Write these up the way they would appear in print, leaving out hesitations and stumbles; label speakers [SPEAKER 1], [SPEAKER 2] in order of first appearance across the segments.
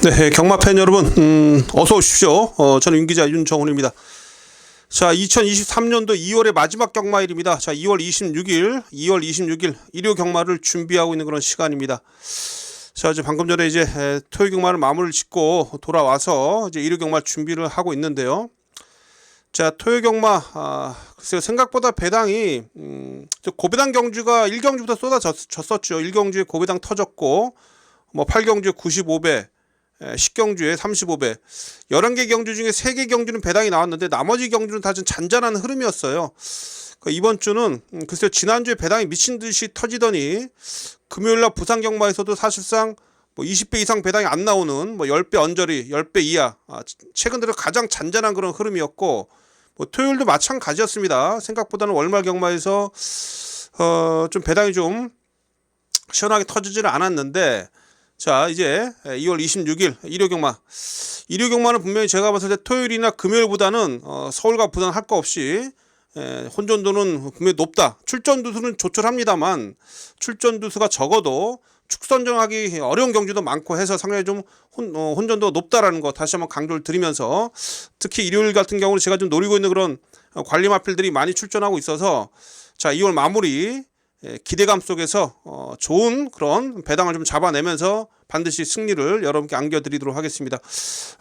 [SPEAKER 1] 네, 경마팬 여러분, 어서 오십시오. 저는 윤기자 윤정훈입니다. 자, 2023년도 2월의 마지막 경마일입니다. 자, 2월 26일 일요 경마를 준비하고 있는 그런 시간입니다. 자, 이제 방금 전에 이제 토요 경마를 마무리를 짓고 돌아와서 이제 일요 경마 준비를 하고 있는데요. 자, 토요 경마, 글쎄요, 생각보다 배당이, 고배당 경주가 1경주부터 쏟아졌었죠. 1경주에 고배당 터졌고, 뭐 8경주에 95배, 10경주에 35배, 11개 경주 중에 3개 경주는 배당이 나왔는데 나머지 경주는 다 좀 잔잔한 흐름이었어요. 이번 주는 글쎄요, 지난주에 배당이 미친 듯이 터지더니 금요일날 부산 경마에서도 사실상 뭐 20배 이상 배당이 안 나오는 뭐 10배 언저리, 10배 이하, 최근 들어 가장 잔잔한 그런 흐름이었고, 뭐 토요일도 마찬가지였습니다. 생각보다는 월말 경마에서 좀 배당이 좀 시원하게 터지지는 않았는데, 자, 이제 2월 26일 일요 경마는 분명히 제가 봤을 때 토요일이나 금요일보다는 서울과 부산 할 거 없이 혼전도는 분명히 높다. 출전두수는 조촐합니다만 출전두수가 적어도 축선정하기 어려운 경주도 많고 해서 상당히 좀 혼전도가 높다라는 거 다시 한번 강조를 드리면서, 특히 일요일 같은 경우는 제가 좀 노리고 있는 그런 관리 마필들이 많이 출전하고 있어서, 자, 2월 마무리 기대감 속에서 좋은 그런 배당을 좀 잡아내면서 반드시 승리를 여러분께 안겨드리도록 하겠습니다.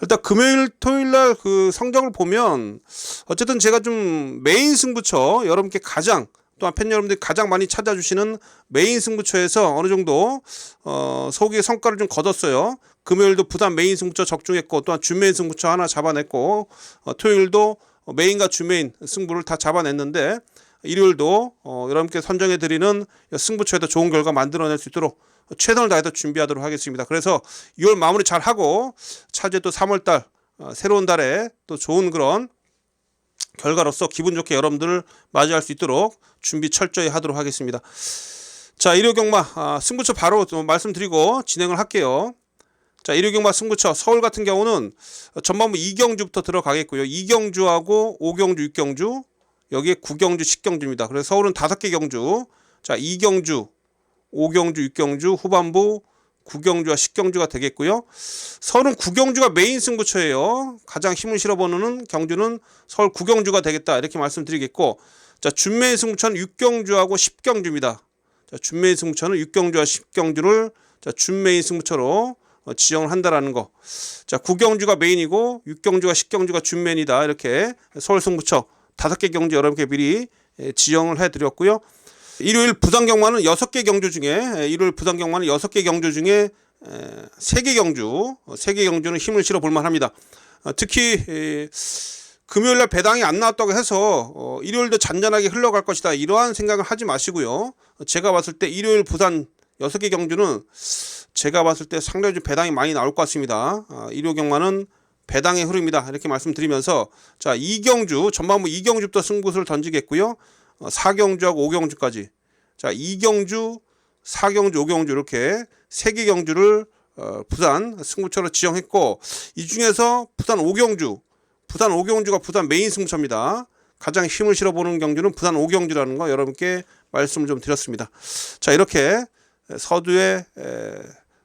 [SPEAKER 1] 일단 금요일 토요일날 그 성적을 보면 어쨌든 제가 좀 메인 승부처, 여러분께 가장, 또한 팬 여러분들이 가장 많이 찾아주시는 메인 승부처에서 어느 정도 소기의 성과를 좀 거뒀어요. 금요일도 부산 메인 승부처 적중했고, 또한 준메인 승부처 하나 잡아냈고, 토요일도 메인과 준메인 승부를 다 잡아냈는데, 일요일도 여러분께 선정해드리는 승부처에도 좋은 결과 만들어낼 수 있도록 최선을 다해서 준비하도록 하겠습니다. 그래서 2월 마무리 잘하고 차제 또 3월달 새로운 달에 또 좋은 그런 결과로서 기분 좋게 여러분들을 맞이할 수 있도록 준비 철저히 하도록 하겠습니다. 자, 일요 경마 승부처 바로 말씀드리고 진행을 할게요. 자, 일요 경마 승부처 서울 같은 경우는 전반부 2경주부터 들어가겠고요. 2경주하고 5경주, 6경주, 여기에 9경주, 10경주입니다. 그래서 서울은 5개 경주, 자, 2경주, 5경주, 6경주, 후반부 9경주와 10경주가 되겠고요. 서울은 9경주가 메인 승부처예요. 가장 힘을 실어보는 경주는 서울 9경주가 되겠다, 이렇게 말씀드리겠고, 자, 준메인 승부처는 6경주하고 10경주입니다. 자, 준메인 승부처는 6경주와 10경주를 자, 준메인 승부처로 지정을 한다라는 거. 자, 9경주가 메인이고 6경주와 10경주가 준메인이다, 이렇게 서울 승부처 5개 경주 여러분께 미리 지정을 해드렸고요. 일요일 부산 경마는 6개 경주 중에, 일요일 부산 경마는 6개 경주 중에 3개 경주는 힘을 실어 볼만 합니다. 특히 금요일날 배당이 안 나왔다고 해서 일요일도 잔잔하게 흘러갈 것이다, 이러한 생각을 하지 마시고요. 제가 봤을 때 일요일 부산 6개 경주는 제가 봤을 때 상당히 좀 배당이 많이 나올 것 같습니다. 일요 경마는 배당의 흐름이다, 이렇게 말씀드리면서, 자, 2경주, 전반부 2경주부터 승부수를 던지겠고요. 4경주하고 5경주까지. 자, 2경주, 4경주, 5경주 이렇게 3개 경주를 부산 승부처로 지정했고, 이 중에서 부산 5경주가 부산 메인 승부처입니다. 가장 힘을 실어보는 경주는 부산 5경주라는 거 여러분께 말씀을 좀 드렸습니다. 자, 이렇게 서두에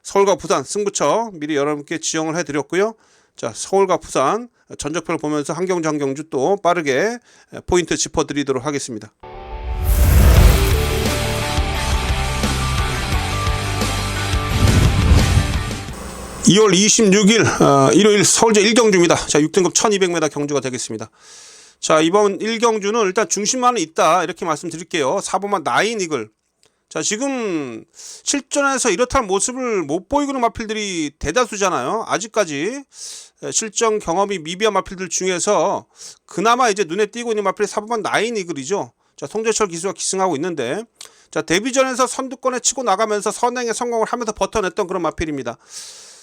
[SPEAKER 1] 서울과 부산 승부처 미리 여러분께 지정을 해드렸고요. 자, 서울과 부산 전적표를 보면서 한 경주 한 경주 또 빠르게 포인트 짚어드리도록 하겠습니다. (2월 26일) 일요일 서울제 1경주입니다. 자, 6등급 1200m 경주가 되겠습니다. 자, 이번 1경주는 일단 중심만은 있다, 이렇게 말씀드릴게요. 4번만 나인 이글. 자, 지금 실전에서 이렇다는 모습을 못 보이고 있는 마필들이 대다수잖아요. 아직까지 실전 경험이 미비한 마필들 중에서 그나마 이제 눈에 띄고 있는 마필이 4번만 나인 이글이죠. 자, 송재철 기수가 기승하고 있는데, 자, 데뷔전에서 선두권에 치고 나가면서 선행에 성공을 하면서 버텨냈던 그런 마필입니다.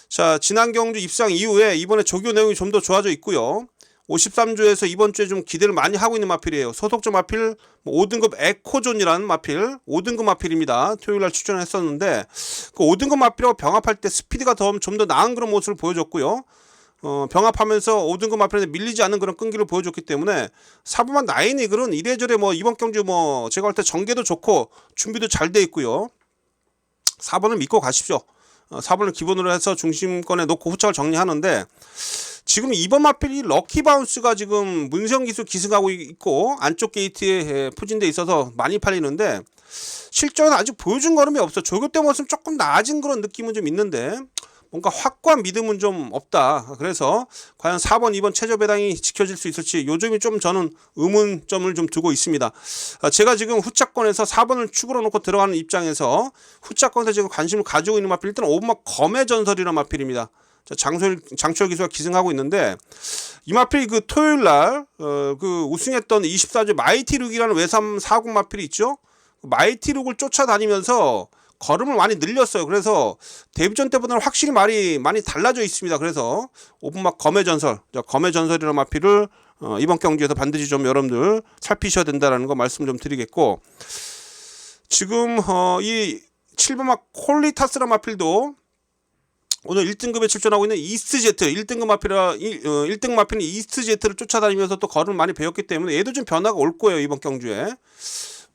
[SPEAKER 1] 자, 지난 경주 입상 이후에 이번에 조교 내용이 좀 더 좋아져 있고요. 53주에서 이번 주에 좀 기대를 많이 하고 있는 마필이에요. 소속적 마필 5등급 에코존이라는 마필, 5등급 마필입니다. 토요일날 출전했었는데 그 5등급 마필하고 병합할 때 스피드가 좀 더 나은 그런 모습을 보여줬고요. 병합하면서 5등급 마필한테 밀리지 않는 그런 끈기를 보여줬기 때문에 4번만 나인 이글은 이래저래 뭐 이번 경주 뭐 제가 볼 때 전개도 좋고 준비도 잘 돼 있고요. 4번을 믿고 가십시오. 4번을 기본으로 해서 중심권에 놓고 후착을 정리하는데, 지금 2번 마필이 럭키 바운스가 지금 문성 기수 기승하고 있고 안쪽 게이트에 포진돼 있어서 많이 팔리는데, 실전은 아직 보여준 걸음이 없어. 조교 때 모습 조금 나아진 그런 느낌은 좀 있는데 뭔가 확고한 믿음은 좀 없다. 그래서 과연 4번, 2번 최저 배당이 지켜질 수 있을지 요즘이 좀 저는 의문점을 좀 두고 있습니다. 제가 지금 후차권에서 4번을 축으로 놓고 들어가는 입장에서 후차권에서 지금 관심을 가지고 있는 마필, 일단 5번 검의 전설이라는 마필입니다. 장철 기수가 기승하고 있는데, 이 마필이 그 토요일날 그 우승했던 24주 마이티룩이라는 외삼 40 마필이 있죠. 마이티룩을 쫓아다니면서 걸음을 많이 늘렸어요. 그래서 데뷔전 때보다는 확실히 많이 달라져 있습니다. 그래서 5분막 검의 전설이라는 마필을 이번 경기에서 반드시 좀 여러분들 살피셔야 된다라는 거 말씀 좀 드리겠고, 지금 이 7번막 콜리타스라는 마필도 오늘 1등급에 출전하고 있는 이스트제트 1등급 마필이라 1등 마필은 이스트제트를 쫓아다니면서 또 걸음을 많이 배웠기 때문에 얘도 좀 변화가 올 거예요. 이번 경주에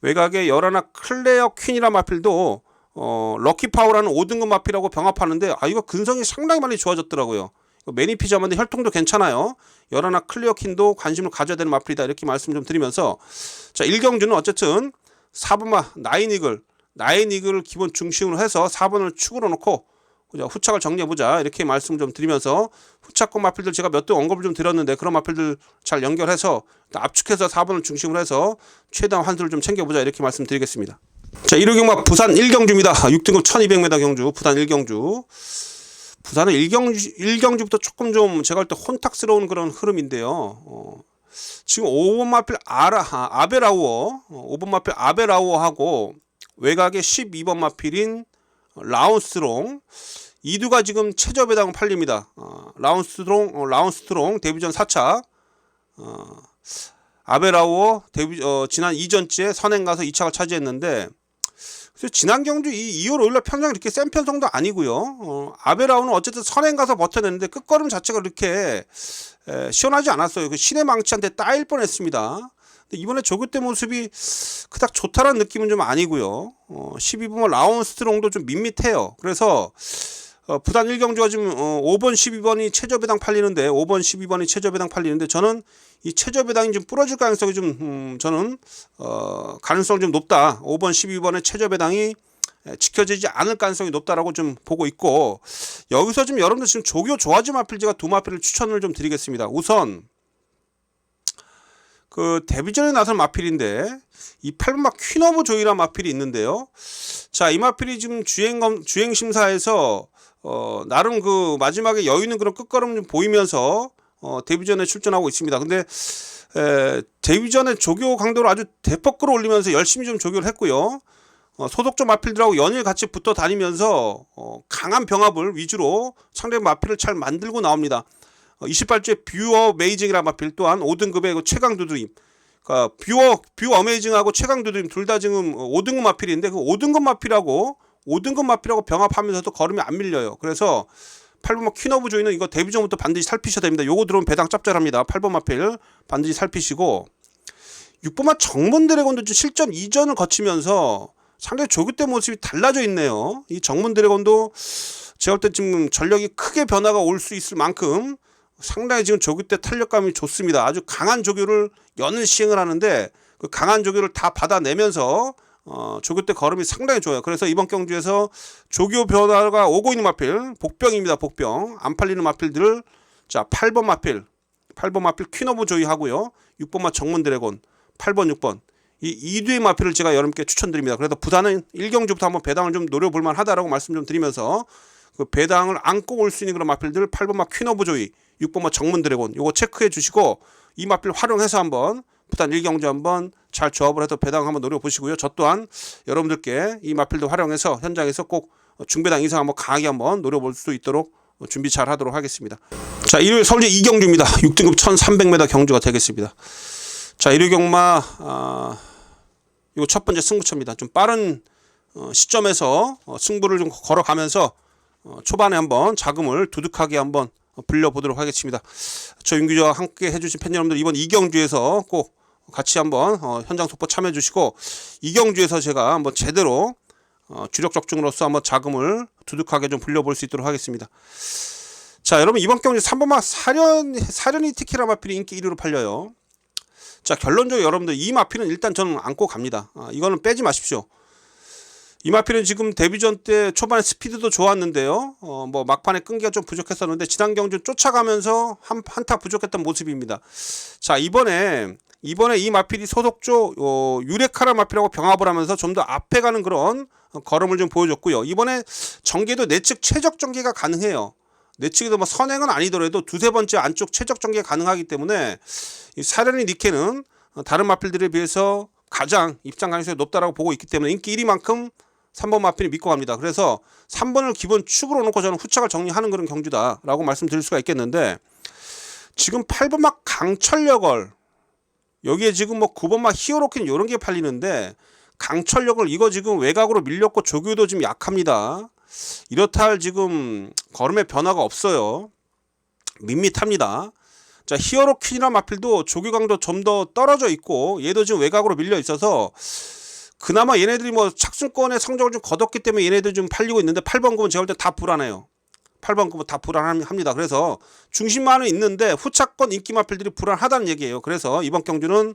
[SPEAKER 1] 외곽에 열하나 클레어 퀸이라는 마필도 럭키파워라는 5등급 마필하고 병합하는데, 이거 근성이 상당히 많이 좋아졌더라고요. 매니피자만데 혈통도 괜찮아요. 열하나 클리어 퀸도 관심을 가져야 되는 마필이다, 이렇게 말씀 좀 드리면서, 자 1경주는 어쨌든 4번마 나인이글을 기본 중심으로 해서 4번을 축으로 놓고 후착을 정리해보자, 이렇게 말씀 좀 드리면서, 후착권 마필들 제가 몇 등 언급을 좀 드렸는데 그런 마필들 잘 연결해서 압축해서 4번을 중심으로 해서 최대한 환수를 좀 챙겨보자, 이렇게 말씀드리겠습니다. 자, 일요 경마 부산 1경주입니다. 6등급 1200m 경주 부산 1경주. 부산은 1경주부터 조금 좀 제가 할 때 혼탁스러운 그런 흐름인데요. 지금 5번 마필 아베라우어 5번 마필 아베라우어하고 외곽에 12번 마필인 라운스트롱, 이두가 지금 최저 배당 팔립니다. 라운스트롱 데뷔전 4차, 아베라우어 지난 이전주에 선행 가서 2차가 차지했는데, 그래서 지난 경주 2월 5일날 편성이 이렇게 센 편성도 아니고요. 아베라우는 어쨌든 선행 가서 버텨냈는데 끝걸음 자체가 그렇게 시원하지 않았어요. 그 신의 망치한테 따일 뻔했습니다. 근데 이번에 조교 때 모습이 그닥 좋다라는 느낌은 좀 아니고요. 12번 라운스트롱도 좀 밋밋해요. 그래서 부산 1경주가 지금 5번 12번이 최저 배당 팔리는데, 5번 12번이 최저 배당 팔리는데, 저는 이 최저 배당이 좀 부러질 가능성이 좀 저는 가능성이 좀 높다. 5번 12번의 최저 배당이 지켜지지 않을 가능성이 높다라고 좀 보고 있고, 여기서 좀 여러분들 지금 조교 좋아지 마필 제가 두 마필을 추천을 좀 드리겠습니다. 우선 그 데뷔전에 나선 마필인데, 이 8번막 퀸 오브 조이라는 마필이 있는데요. 자, 이 마필이 지금 주행 심사에서 나름 그 마지막에 여유 있는 그런 끝걸음 좀 보이면서 데뷔전에 출전하고 있습니다. 근데 데뷔전에 조교 강도를 아주 대폭 끌어올리면서 열심히 좀 조교를 했고요. 소속적 마필들하고 연일 같이 붙어 다니면서 강한 병합을 위주로 상대 마필을 잘 만들고 나옵니다. 28주에 뷰어 메이징이라는 마필 또한 5등급의 최강 두드림, 그러니까 뷰어 어메이징하고 최강 두드림 둘 다 지금 5등급 마필인데, 그 5등급 마필하고 병합하면서도 걸음이 안 밀려요. 그래서 8번 퀸 오브 조이는 이거 데뷔전부터 반드시 살피셔야 됩니다. 요거 들어오면 배당 짭짤합니다. 8번 마필 반드시 살피시고, 6번마 정문 드래곤도 실전 이전을 거치면서 상당히 조교 때 모습이 달라져 있네요. 이 정문 드래곤도 제가 볼 때 지금 전력이 크게 변화가 올 수 있을 만큼 상당히 지금 조교 때 탄력감이 좋습니다. 아주 강한 조교를 연일 시행을 하는데, 그 강한 조교를 다 받아내면서 조교 때 걸음이 상당히 좋아요. 그래서 이번 경주에서 조교 변화가 오고 있는 마필 복병입니다. 복병 안 팔리는 마필들을, 자 8번 마필 퀸 오브 조이 하고요, 6번마 정문 드래곤 8번 6번 이 2두의 마필을 제가 여러분께 추천드립니다. 그래서 부산은 1경주부터 한번 배당을 좀 노려볼만 하다라고 말씀 좀 드리면서, 그 배당을 안고 올 수 있는 그런 마필들 8번마 퀸 오브 조이 6번마 정문 드래곤 요거 체크해 주시고, 이 마필 활용해서 한번 부산 1경주 한번 잘 조합을 해서 배당 한번 노려보시고요. 저 또한 여러분들께 이 마필도 활용해서 현장에서 꼭 중배당 이상 한번 강하게 한번 노려볼 수 있도록 준비 잘 하도록 하겠습니다. 자, 일요일 서울제 2경주입니다. 6등급 1300m 경주가 되겠습니다. 자, 일요 경마 이거 첫 번째 승부처입니다. 좀 빠른 시점에서 승부를 좀 걸어가면서 초반에 한번 자금을 두둑하게 한번 불려보도록 하겠습니다. 저 윤기자와 함께 해주신 팬 여러분들, 이번 2경주에서 꼭 같이 한번 현장 속보 참여해 주시고, 2경주에서 제가 한번 제대로 주력 적중으로서 한번 자금을 두둑하게 좀 불려볼 수 있도록 하겠습니다. 자, 여러분 이번 경주 3번마 사련이 티키라 마필이 인기 1위로 팔려요. 자, 결론적으로 여러분들 이 마필은 일단 저는 안고 갑니다. 이거는 빼지 마십시오. 이 마필은 지금 데뷔전 때 초반에 스피드도 좋았는데요. 뭐 막판에 끈기가 좀 부족했었는데 지난 경주 쫓아가면서 한타 부족했던 모습입니다. 자, 이번에 이 마필이 소속조 유레카라 마필하고 병합을 하면서 좀 더 앞에 가는 그런 걸음을 좀 보여줬고요. 이번에 전개도 내측 최적 전개가 가능해요. 내측에도 뭐 선행은 아니더라도 두세 번째 안쪽 최적 전개가 가능하기 때문에 이 사련이 니케는 다른 마필들에 비해서 가장 입장 가능성이 높다라고 보고 있기 때문에 인기 1위만큼 3번 마필이 믿고 갑니다. 그래서 3번을 기본 축으로 놓고 저는 후착을 정리하는 그런 경주다라고 말씀드릴 수가 있겠는데, 지금 8번 막 강철력을 여기에 지금 뭐 9번 막 히어로킨 이런 게 팔리는데, 강철력을 이거 지금 외곽으로 밀렸고 조교도 좀 약합니다. 이렇다 할 지금 걸음의 변화가 없어요. 밋밋합니다. 자, 히어로퀸이나 마필도 조교강도 좀 더 떨어져 있고 얘도 지금 외곽으로 밀려 있어서 그나마 얘네들이 뭐 착순권의 성적을 좀 거뒀기 때문에 얘네들 좀 팔리고 있는데 8번 급은 제가 볼 때 다 불안해요. 8번 급은 다 불안합니다. 그래서 중심만은 있는데 후차권 인기 마필들이 불안하다는 얘기예요. 그래서 이번 경주는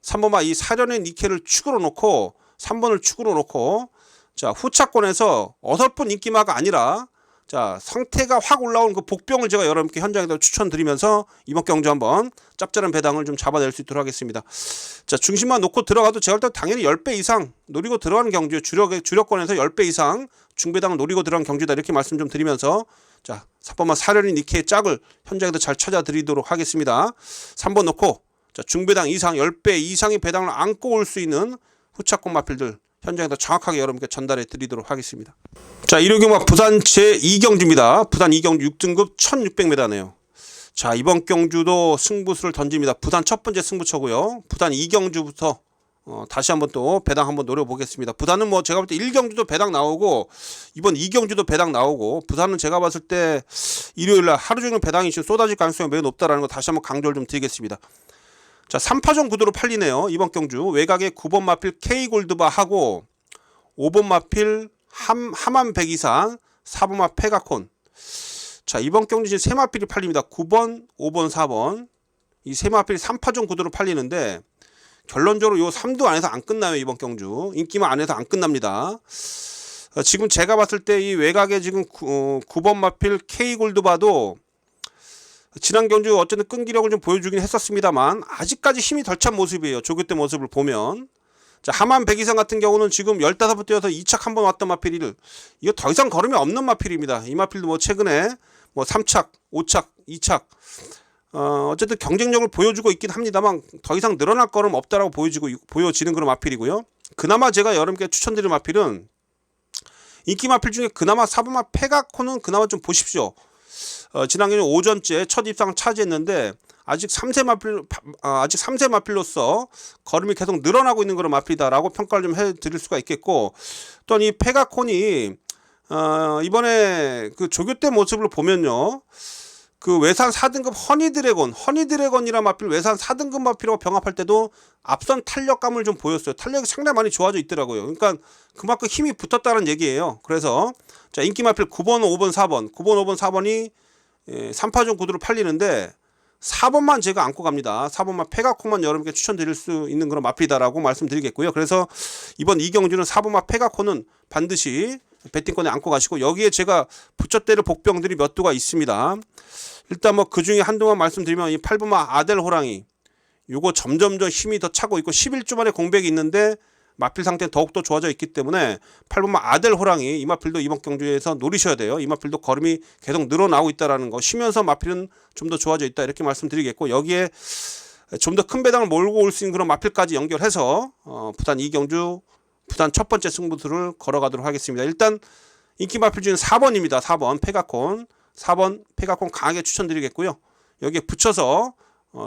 [SPEAKER 1] 3번마 이 사련의 니케를 축으로 놓고 3번을 축으로 놓고, 자, 후차권에서 어설픈 인기마가 아니라 자, 상태가 확 올라온 그 복병을 제가 여러분께 현장에서 추천드리면서 이번 경주 한번 짭짤한 배당을 좀 잡아낼 수 있도록 하겠습니다. 자, 중심만 놓고 들어가도 제가 볼 때 당연히 10배 이상 노리고 들어가는 경주, 주력권에서 10배 이상 중배당을 노리고 들어가는 경주다, 이렇게 말씀 좀 드리면서, 자, 4번만 사련이 니케의 짝을 현장에서 잘 찾아드리도록 하겠습니다. 3번 놓고 자, 중배당 이상 10배 이상의 배당을 안고 올 수 있는 후차권 마필들 현장에서 정확하게 여러분께 전달해 드리도록 하겠습니다. 자, 일요경마 부산 제2경주입니다. 부산 2경주 6등급 1600m네요. 자, 이번 경주도 승부수를 던집니다. 부산 첫 번째 승부처고요. 부산 2경주부터 다시 한번 또 배당 한번 노려보겠습니다. 부산은 뭐 제가 볼 때 1경주도 배당 나오고 이번 2경주도 배당 나오고, 부산은 제가 봤을 때 일요일날 하루 종일 배당이 지금 쏟아질 가능성이 매우 높다라는 거 다시 한번 강조를 좀 드리겠습니다. 자, 3파전 구도로 팔리네요. 이번 경주 외곽에 9번 마필 K골드바하고 5번 마필 하만 백이상, 4번 마 페가콘. 자, 이번 경주 지금 3마필이 팔립니다. 9번, 5번, 4번. 이 3마필이 3파전 구도로 팔리는데 결론적으로 요 3도 안에서 안 끝나요. 이번 경주 인기만 안에서 안 끝납니다. 지금 제가 봤을 때 이 외곽에 지금 9번 마필 K골드바도 지난 경주 어쨌든 끈기력을 좀 보여주긴 했었습니다만 아직까지 힘이 덜 찬 모습이에요. 조교 때 모습을 보면. 자, 하만 백이상 같은 경우는 지금 15번 뛰어서 2착 한번 왔던 마필을, 이거 더 이상 걸음이 없는 마필입니다. 이 마필도 뭐 최근에 뭐 3착, 5착, 2착 어쨌든 경쟁력을 보여주고 있긴 합니다만 더 이상 늘어날 걸음 없다라고 보여지는 그런 마필이고요. 그나마 제가 여러분께 추천드릴 마필은 인기 마필 중에 그나마 4번마 페가콘은 그나마 좀 보십시오. 지난 경주 오전째 첫 입상을 차지했는데 아직 3세 마필로서 걸음이 계속 늘어나고 있는 그런 마필이다라고 평가를 좀 해드릴 수가 있겠고, 또 이 페가콘이 이번에 그 조교 때 모습을 보면요, 그 외산 4등급 허니드래곤이란 마필 외산 4등급 마필하고 병합할 때도 앞선 탄력감을 좀 보였어요. 탄력이 상당히 많이 좋아져 있더라고요. 그러니까 그만큼 힘이 붙었다는 얘기예요. 그래서 자, 인기 마필 9번, 5번, 4번, 9번, 5번, 4번이 3파전 구도로 팔리는데 4번만 제가 안고 갑니다. 4번만 페가콘만 여러분께 추천드릴 수 있는 그런 마필이다라고 말씀드리겠고요. 그래서 이번 2경주는 4번만 페가콘은 반드시 배팅권에 안고 가시고, 여기에 제가 붙여때릴 복병들이 몇 두가 있습니다. 일단 뭐 그 중에 한동안 말씀드리면 이 8번만 아델 호랑이, 요거 점점점 힘이 더 차고 있고 11주 만에 공백이 있는데 마필 상태는 더욱더 좋아져 있기 때문에 8번마 아델 호랑이, 이 마필도 이번 경주에서 노리셔야 돼요. 이 마필도 걸음이 계속 늘어나고 있다는 거, 쉬면서 마필은 좀 더 좋아져 있다, 이렇게 말씀드리겠고, 여기에 좀 더 큰 배당을 몰고 올 수 있는 그런 마필까지 연결해서 부산 2경주 부산 첫 번째 승부수를 걸어가도록 하겠습니다. 일단 인기 마필 중에 4번입니다. 4번 페가콘, 4번 페가콘 강하게 추천드리겠고요. 여기에 붙여서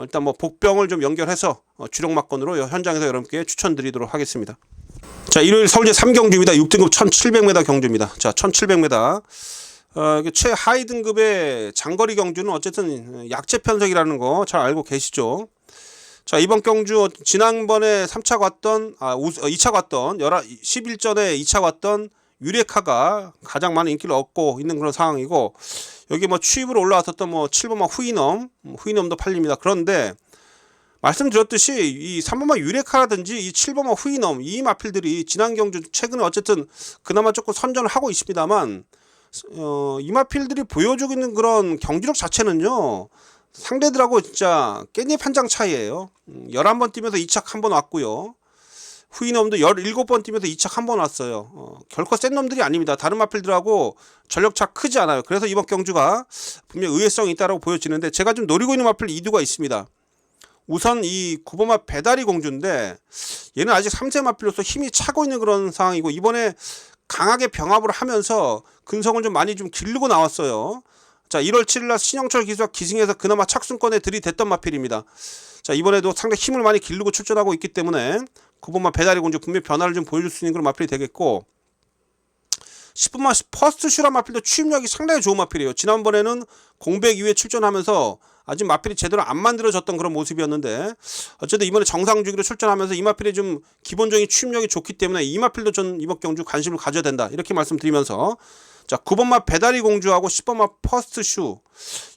[SPEAKER 1] 일단 뭐 복병을 좀 연결해서 주력 막건으로 현장에서 여러분께 추천드리도록 하겠습니다. 자, 일요일 서울제 3경주입니다. 6등급 1700m 경주입니다. 자, 1700m 최하위 등급의 장거리 경주는 어쨌든 약체 편성이라는 거 잘 알고 계시죠. 자, 이번 경주 지난번에 3차 갔던 2차 갔던 11전에 2차 갔던 유레카가 가장 많은 인기를 얻고 있는 그런 상황이고, 여기 뭐 취입으로 올라왔었던 뭐 7번마 후이넘도 팔립니다. 그런데 말씀드렸듯이 이 3번마 유레카라든지 이 7번마 후이넘, 이 마필들이 지난 경주 최근에 어쨌든 그나마 조금 선전을 하고 있습니다만, 이 마필들이 보여주고 있는 그런 경기력 자체는요, 상대들하고 진짜 깻잎 한 장 차이예요. 11번 뛰면서 2착 한 번 왔고요. 후이넘도 17번 뛰면서 2착 한 번 왔어요. 결코 센 놈들이 아닙니다. 다른 마필들하고 전력차 크지 않아요. 그래서 이번 경주가 분명 의외성이 있다고 보여지는데, 제가 좀 노리고 있는 마필 2두가 있습니다. 우선 이 9번마 배다리 공주인데, 얘는 아직 3세 마필로서 힘이 차고 있는 그런 상황이고, 이번에 강하게 병합을 하면서 근성을 좀 많이 좀 기르고 나왔어요. 자, 1월 7일날 신영철 기수가 기승에서 그나마 착순권에 들이댔던 마필입니다. 자, 이번에도 상당히 힘을 많이 기르고 출전하고 있기 때문에 9번마 배다리 공주 분명히 변화를 좀 보여줄 수 있는 그런 마필이 되겠고, 10번마 퍼스트 슈라 마필도 취입력이 상당히 좋은 마필이에요. 지난번에는 공백 이후에 출전하면서 아직 마필이 제대로 안 만들어졌던 그런 모습이었는데, 어쨌든 이번에 정상주기로 출전하면서 이 마필이 좀 기본적인 취입력이 좋기 때문에 이 마필도 전 이번 경주 관심을 가져야 된다, 이렇게 말씀드리면서, 자, 9번마 배다리 공주하고 10번마 퍼스트 슈,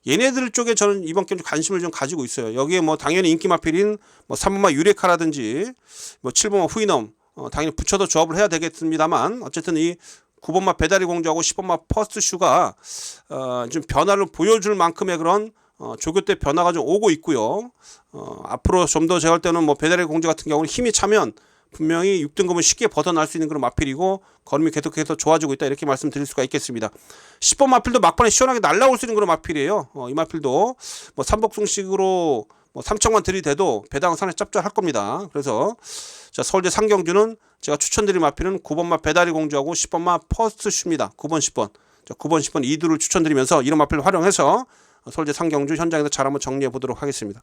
[SPEAKER 1] 얘네들 쪽에 저는 이번 경주 관심을 좀 가지고 있어요. 여기에 뭐 당연히 인기 마필인 뭐 3번마 유레카라든지 뭐 7번마 후이넘, 당연히 붙여도 조합을 해야 되겠습니다만, 어쨌든 이 9번마 배다리 공주하고 10번마 퍼스트 슈가 좀 변화를 보여줄 만큼의 그런 조교 때 변화가 좀 오고 있고요. 앞으로 좀 더 제가 할 때는 뭐 배다리 공주 같은 경우는 힘이 차면 분명히 6등급은 쉽게 벗어날 수 있는 그런 마필이고, 걸음이 계속해서 좋아지고 있다, 이렇게 말씀드릴 수가 있겠습니다. 10번 마필도 막판에 시원하게 날라올 수 있는 그런 마필이에요. 이 마필도 뭐 삼복승식으로 뭐 3척만 들이대도 배당 산에 짭짤할 겁니다. 그래서 자, 서울대 상경주는 제가 추천드린 마필은 9번마 배다리 공주하고 10번마 퍼스트 슈입니다. 9번 10번 자, 9번 10번 2두를 추천드리면서 이런 마필을 활용해서 서울대 상경주 현장에서 잘 한번 정리해 보도록 하겠습니다.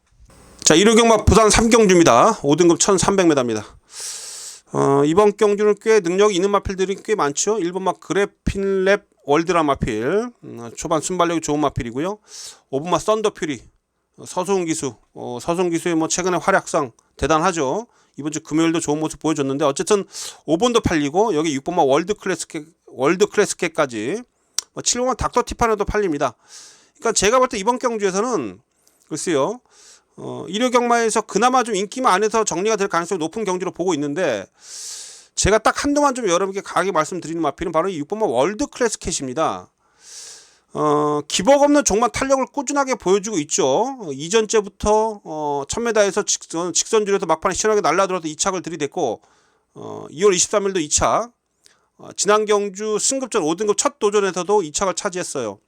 [SPEAKER 1] 자, 1호 경마 부산 3경주입니다. 5등급 1300m입니다. 이번 경주는 꽤 능력이 있는 마필들이 꽤 많죠. 1번마 그래핀랩 월드라 마필, 초반 순발력이 좋은 마필이고요. 5번마 썬더퓨리, 서수훈 기수, 서수훈 기수의 뭐 최근의 활약상 대단하죠. 이번 주 금요일도 좋은 모습 보여줬는데, 어쨌든 5번도 팔리고, 여기 6번마 월드 클래스켓까지, 7번마 닥터 티파니도 팔립니다. 그러니까 제가 볼 때 이번 경주에서는 글쎄요, 1호 경마에서 그나마 좀 인기만 안에서 정리가 될 가능성이 높은 경주로 보고 있는데, 제가 딱 한동안 좀 여러분께 강하게 말씀드리는 마필은 바로 이 6번마 월드 클래스켓입니다. 기복 없는 종만 탄력을 꾸준하게 보여주고 있죠. 이전째부터 1000m에서 직선줄에서 막판에 시원하게 날라들어서 2착을 들이댔고, 2월 23일도 2착, 지난 경주 승급전 5등급 첫 도전에서도 2착을 차지했어요.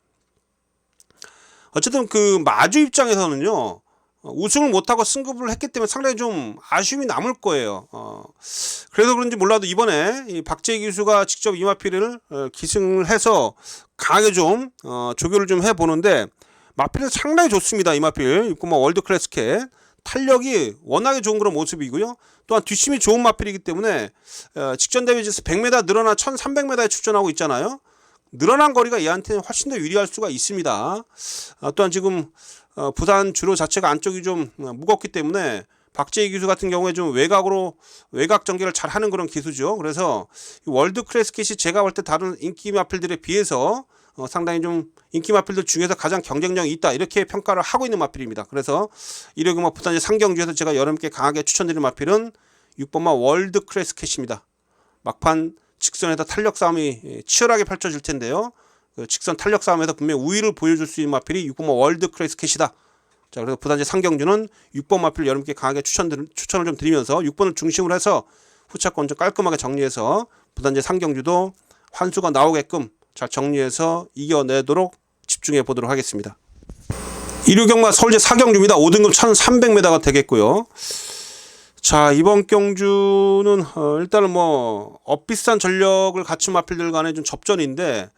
[SPEAKER 1] 어쨌든 그 마주 입장에서는요, 우승을 못하고 승급을 했기 때문에 상당히 좀 아쉬움이 남을 거예요. 그래서 그런지 몰라도 이번에 이 박재희 기수가 직접 이 마필을 기승을 해서 강하게 좀 조교를 좀 해보는데, 마필은 상당히 좋습니다. 이 마필 6번마 월드 클래스켓 탄력이 워낙에 좋은 그런 모습이고요. 또한 뒷심이 좋은 마필이기 때문에 직전 대회에서 100m 늘어나 1300m에 출전하고 있잖아요. 늘어난 거리가 얘한테는 훨씬 더 유리할 수가 있습니다. 또한 지금 부산 주로 자체가 안쪽이 좀 무겁기 때문에 박재희 기수 같은 경우에 좀 외곽 전개를 잘 하는 그런 기수죠. 그래서 월드 클래스켓이 제가 볼 때 다른 인기 마필들에 비해서 상당히 좀 인기 마필들 중에서 가장 경쟁력이 있다, 이렇게 평가를 하고 있는 마필입니다. 그래서 1호 경마 부산의 상경주에서 제가 여러분께 강하게 추천드리는 마필은 6번마 월드 클래스켓입니다. 막판 직선에다 탄력 싸움이 치열하게 펼쳐질 텐데요. 그 직선 탄력 싸움에서 분명히 우위를 보여줄 수 있는 마필이 6번마 월드 클래스켓이다. 자, 그래서 부산제 상경주는 6번 마필 여러분께 강하게 추천을 좀 드리면서 6번을 중심으로 해서 후차권 좀 깔끔하게 정리해서 부산제 상경주도 환수가 나오게끔 잘 정리해서 이겨내도록 집중해 보도록 하겠습니다. 1호 경마 서울제 4경주입니다. 5등급 1300m가 되겠고요. 자, 이번 경주는 일단은 뭐 엇비슷한 전력을 갖춘 마필들 간의 좀 접전인데,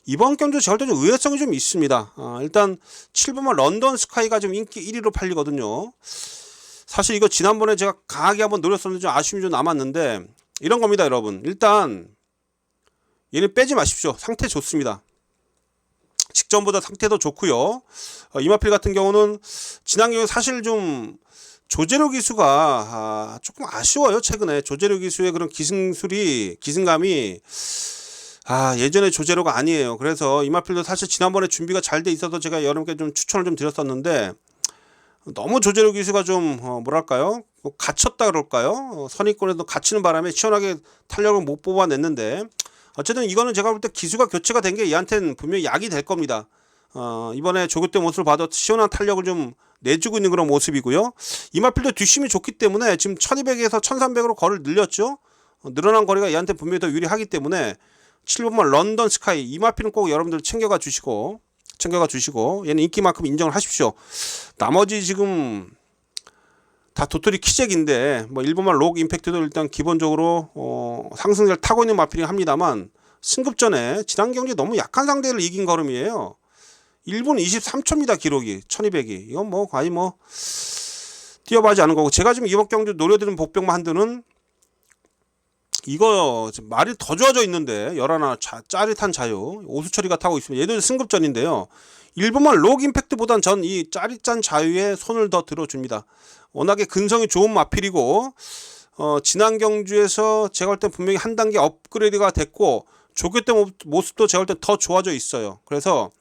[SPEAKER 1] 이번 경주 제가 볼 때 좀 의외성이 좀 있습니다. 일단 7번마 런던 스카이가 좀 인기 1위로 팔리거든요. 사실 이거 지난번에 제가 강하게 한번 노렸었는데 좀 아쉬움이 좀 남았는데, 이런 겁니다 여러분. 일단 얘는 빼지 마십시오. 상태 좋습니다. 직전보다 상태도 좋고요. 이 마필 같은 경우는 지난 경우 사실 좀 조재료 기수가 조금 아쉬워요. 최근에 조재료 기수의 그런 기승감이 예전에 조제로가 아니에요. 그래서 이 마필도 사실 지난번에 준비가 잘 돼 있어서 제가 여러분께 좀 추천을 좀 드렸었는데 너무 조제로 기수가 좀 뭐랄까요? 갇혔다 그럴까요? 선입권에도 갇히는 바람에 시원하게 탄력을 못 뽑아냈는데 어쨌든 이거는 제가 볼 때 기수가 교체가 된 게 얘한테는 분명히 약이 될 겁니다. 이번에 조교 때 모습을 봐도 시원한 탄력을 좀 내주고 있는 그런 모습이고요. 이마필도 뒷심이 좋기 때문에 지금 1200에서 1300으로 거리를 늘렸죠. 늘어난 거리가 얘한테 분명히 더 유리하기 때문에 7번만 런던 스카이 이마필은 꼭 여러분들 챙겨가 주시고 얘는 인기만큼 인정을 하십시오. 나머지 지금 다 도토리 키잭인데 뭐 1번만 록 임팩트도 일단 기본적으로 상승세를 타고 있는 마필이 합니다만 승급전에 지난 경기 너무 약한 상대를 이긴 걸음이에요. 1분 23초입니다. 기록이 1200이 이건 뭐 거의 뭐 뛰어봐지 않은 거고 제가 지금 이번 경기 노려드는 복병만 한드는 이거 말이 더 좋아져 있는데 11 짜릿한 자유 오수철이가 타고 있습니다. 얘도 승급전인데요. 1번만 록 임팩트보단 전 이 짜릿한 자유에 손을 더 들어줍니다. 워낙에 근성이 좋은 마필이고 지난 경주에서 제가 볼 때 분명히 한 단계 업그레이드가 됐고 조교 때 모습도 제가 볼 때 더 좋아져 있어요. 그래서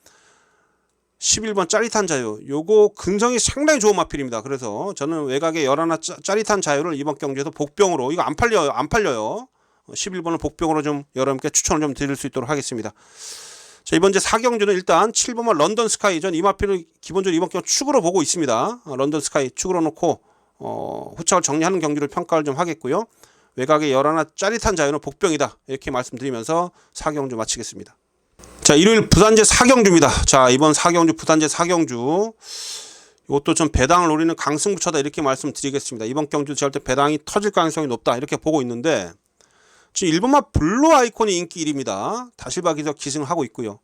[SPEAKER 1] 11번 짜릿한 자유 요거 근성이 상당히 좋은 마필입니다. 그래서 저는 외곽에 11 짜릿한 자유를 이번 경주에서 복병으로 이거 안 팔려요 11번을 복병으로 좀 여러분께 추천을 좀 드릴 수 있도록 하겠습니다. 자, 이번 제 4경주는 일단 7번만 런던 스카이 전 이 마필을 기본적으로 이번 경주 축으로 보고 있습니다. 런던 스카이 축으로 놓고 후착을 정리하는 경기를 평가를 좀 하겠고요. 외곽에 11 짜릿한 자유는 복병이다 이렇게 말씀드리면서 4경주 마치겠습니다. 자, 일요일 부산제 4경주입니다. 자, 이번 4경주 부산제 4경주 이것도 좀 배당을 노리는 강승부처다 이렇게 말씀드리겠습니다. 이번 경주 제가 볼 때 배당이 터질 가능성이 높다 이렇게 보고 있는데 지금 1번마 블루 아이콘이 인기 1위입니다. 다실박에서 기승을 하고 있고요.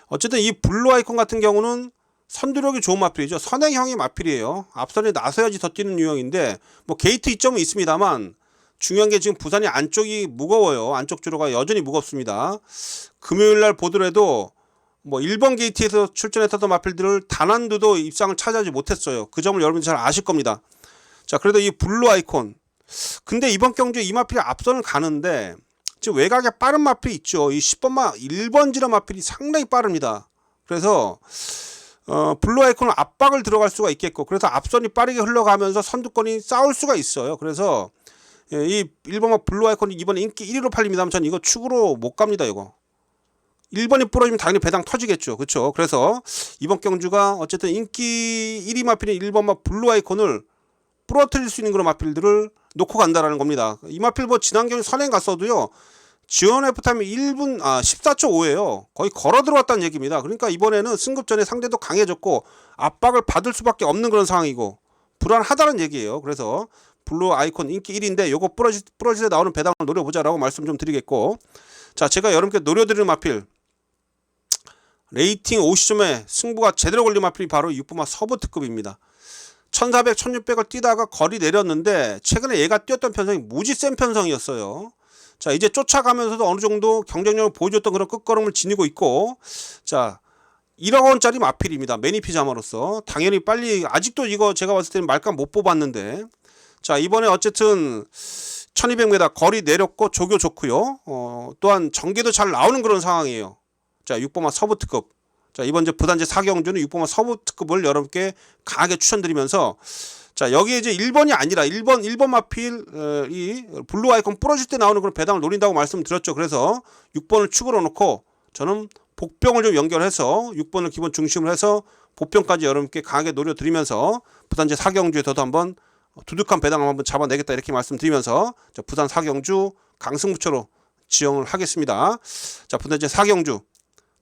[SPEAKER 1] 어쨌든 이 블루 아이콘 같은 경우는 선두력이 좋은 마필이죠. 선행형의 마필이에요. 앞선에 나서야지 더 뛰는 유형인데 뭐 게이트 이점은 있습니다만 중요한 게 지금 부산이 안쪽이 무거워요. 안쪽 주로가 여전히 무겁습니다. 금요일날 보더라도 뭐 1번 게이트에서 출전했던 마필들을 단 한두도 입상을 차지하지 못했어요. 그 점을 여러분들 잘 아실 겁니다. 자, 그래도 이 블루 아이콘 근데 이번 경주에 이 마필이 앞선을 가는데 지금 외곽에 빠른 마필이 있죠. 이 10번마 1번 지름 마필이 상당히 빠릅니다. 그래서 블루 아이콘은 압박을 들어갈 수가 있겠고 그래서 앞선이 빠르게 흘러가면서 선두권이 싸울 수가 있어요. 그래서 이 1번마 블루 아이콘이 이번에 인기 1위로 팔립니다만 전 이거 축으로 못 갑니다. 이거 1번이 부러지면 당연히 배당 터지겠죠. 그렇죠. 그래서 이번 경주가 어쨌든 인기 1위 마필인 1번마 블루 아이콘을 부러뜨릴 수 있는 그런 마필들을 놓고 간다라는 겁니다. 이 마필 뭐 지난 경기 선행 갔어도요. 지원 F타임이 1분 14초 5예요. 거의 걸어 들어왔다는 얘기입니다. 그러니까 이번에는 승급전에 상대도 강해졌고 압박을 받을 수밖에 없는 그런 상황이고 불안하다는 얘기예요. 그래서 블루 아이콘 인기 1위인데 요거 부러질 때 나오는 배당을 노려보자라고 말씀 좀 드리겠고 자, 제가 여러분께 노려드리는 마필 레이팅 50점에 승부가 제대로 걸린 마필이 바로 6번마 서부 특급입니다. 1400, 1600을 뛰다가 거리 내렸는데 최근에 얘가 뛰었던 편성이 무지 센 편성이었어요. 자, 이제 쫓아가면서도 어느 정도 경쟁력을 보여줬던 그런 끝걸음을 지니고 있고 자, 1억 원짜리 마필입니다. 매니피자마로서 당연히 빨리 아직도 이거 제가 봤을 때는 말감 못 뽑았는데 자, 이번에 어쨌든 1200m 거리 내렸고 조교 좋고요. 또한 전개도 잘 나오는 그런 상황이에요. 자, 6번마 서부 특급 자, 이번 이제 부산제 4경주는 6번마 서부 특급을 여러분께 강하게 추천드리면서 자, 여기에 이제 1번이 아니라 1번 마필 이 블루 아이콘 부러질 때 나오는 그런 배당을 노린다고 말씀드렸죠. 그래서 6번을 축으로 놓고 저는 복병을 좀 연결해서 6번을 기본 중심으로 해서 복병까지 여러분께 강하게 노려드리면서 부산제 4경주에서도 한번 두둑한 배당을 한번 잡아내겠다 이렇게 말씀드리면서 자, 부산 4경주 강승부처로 지정을 하겠습니다. 자, 부산제 4경주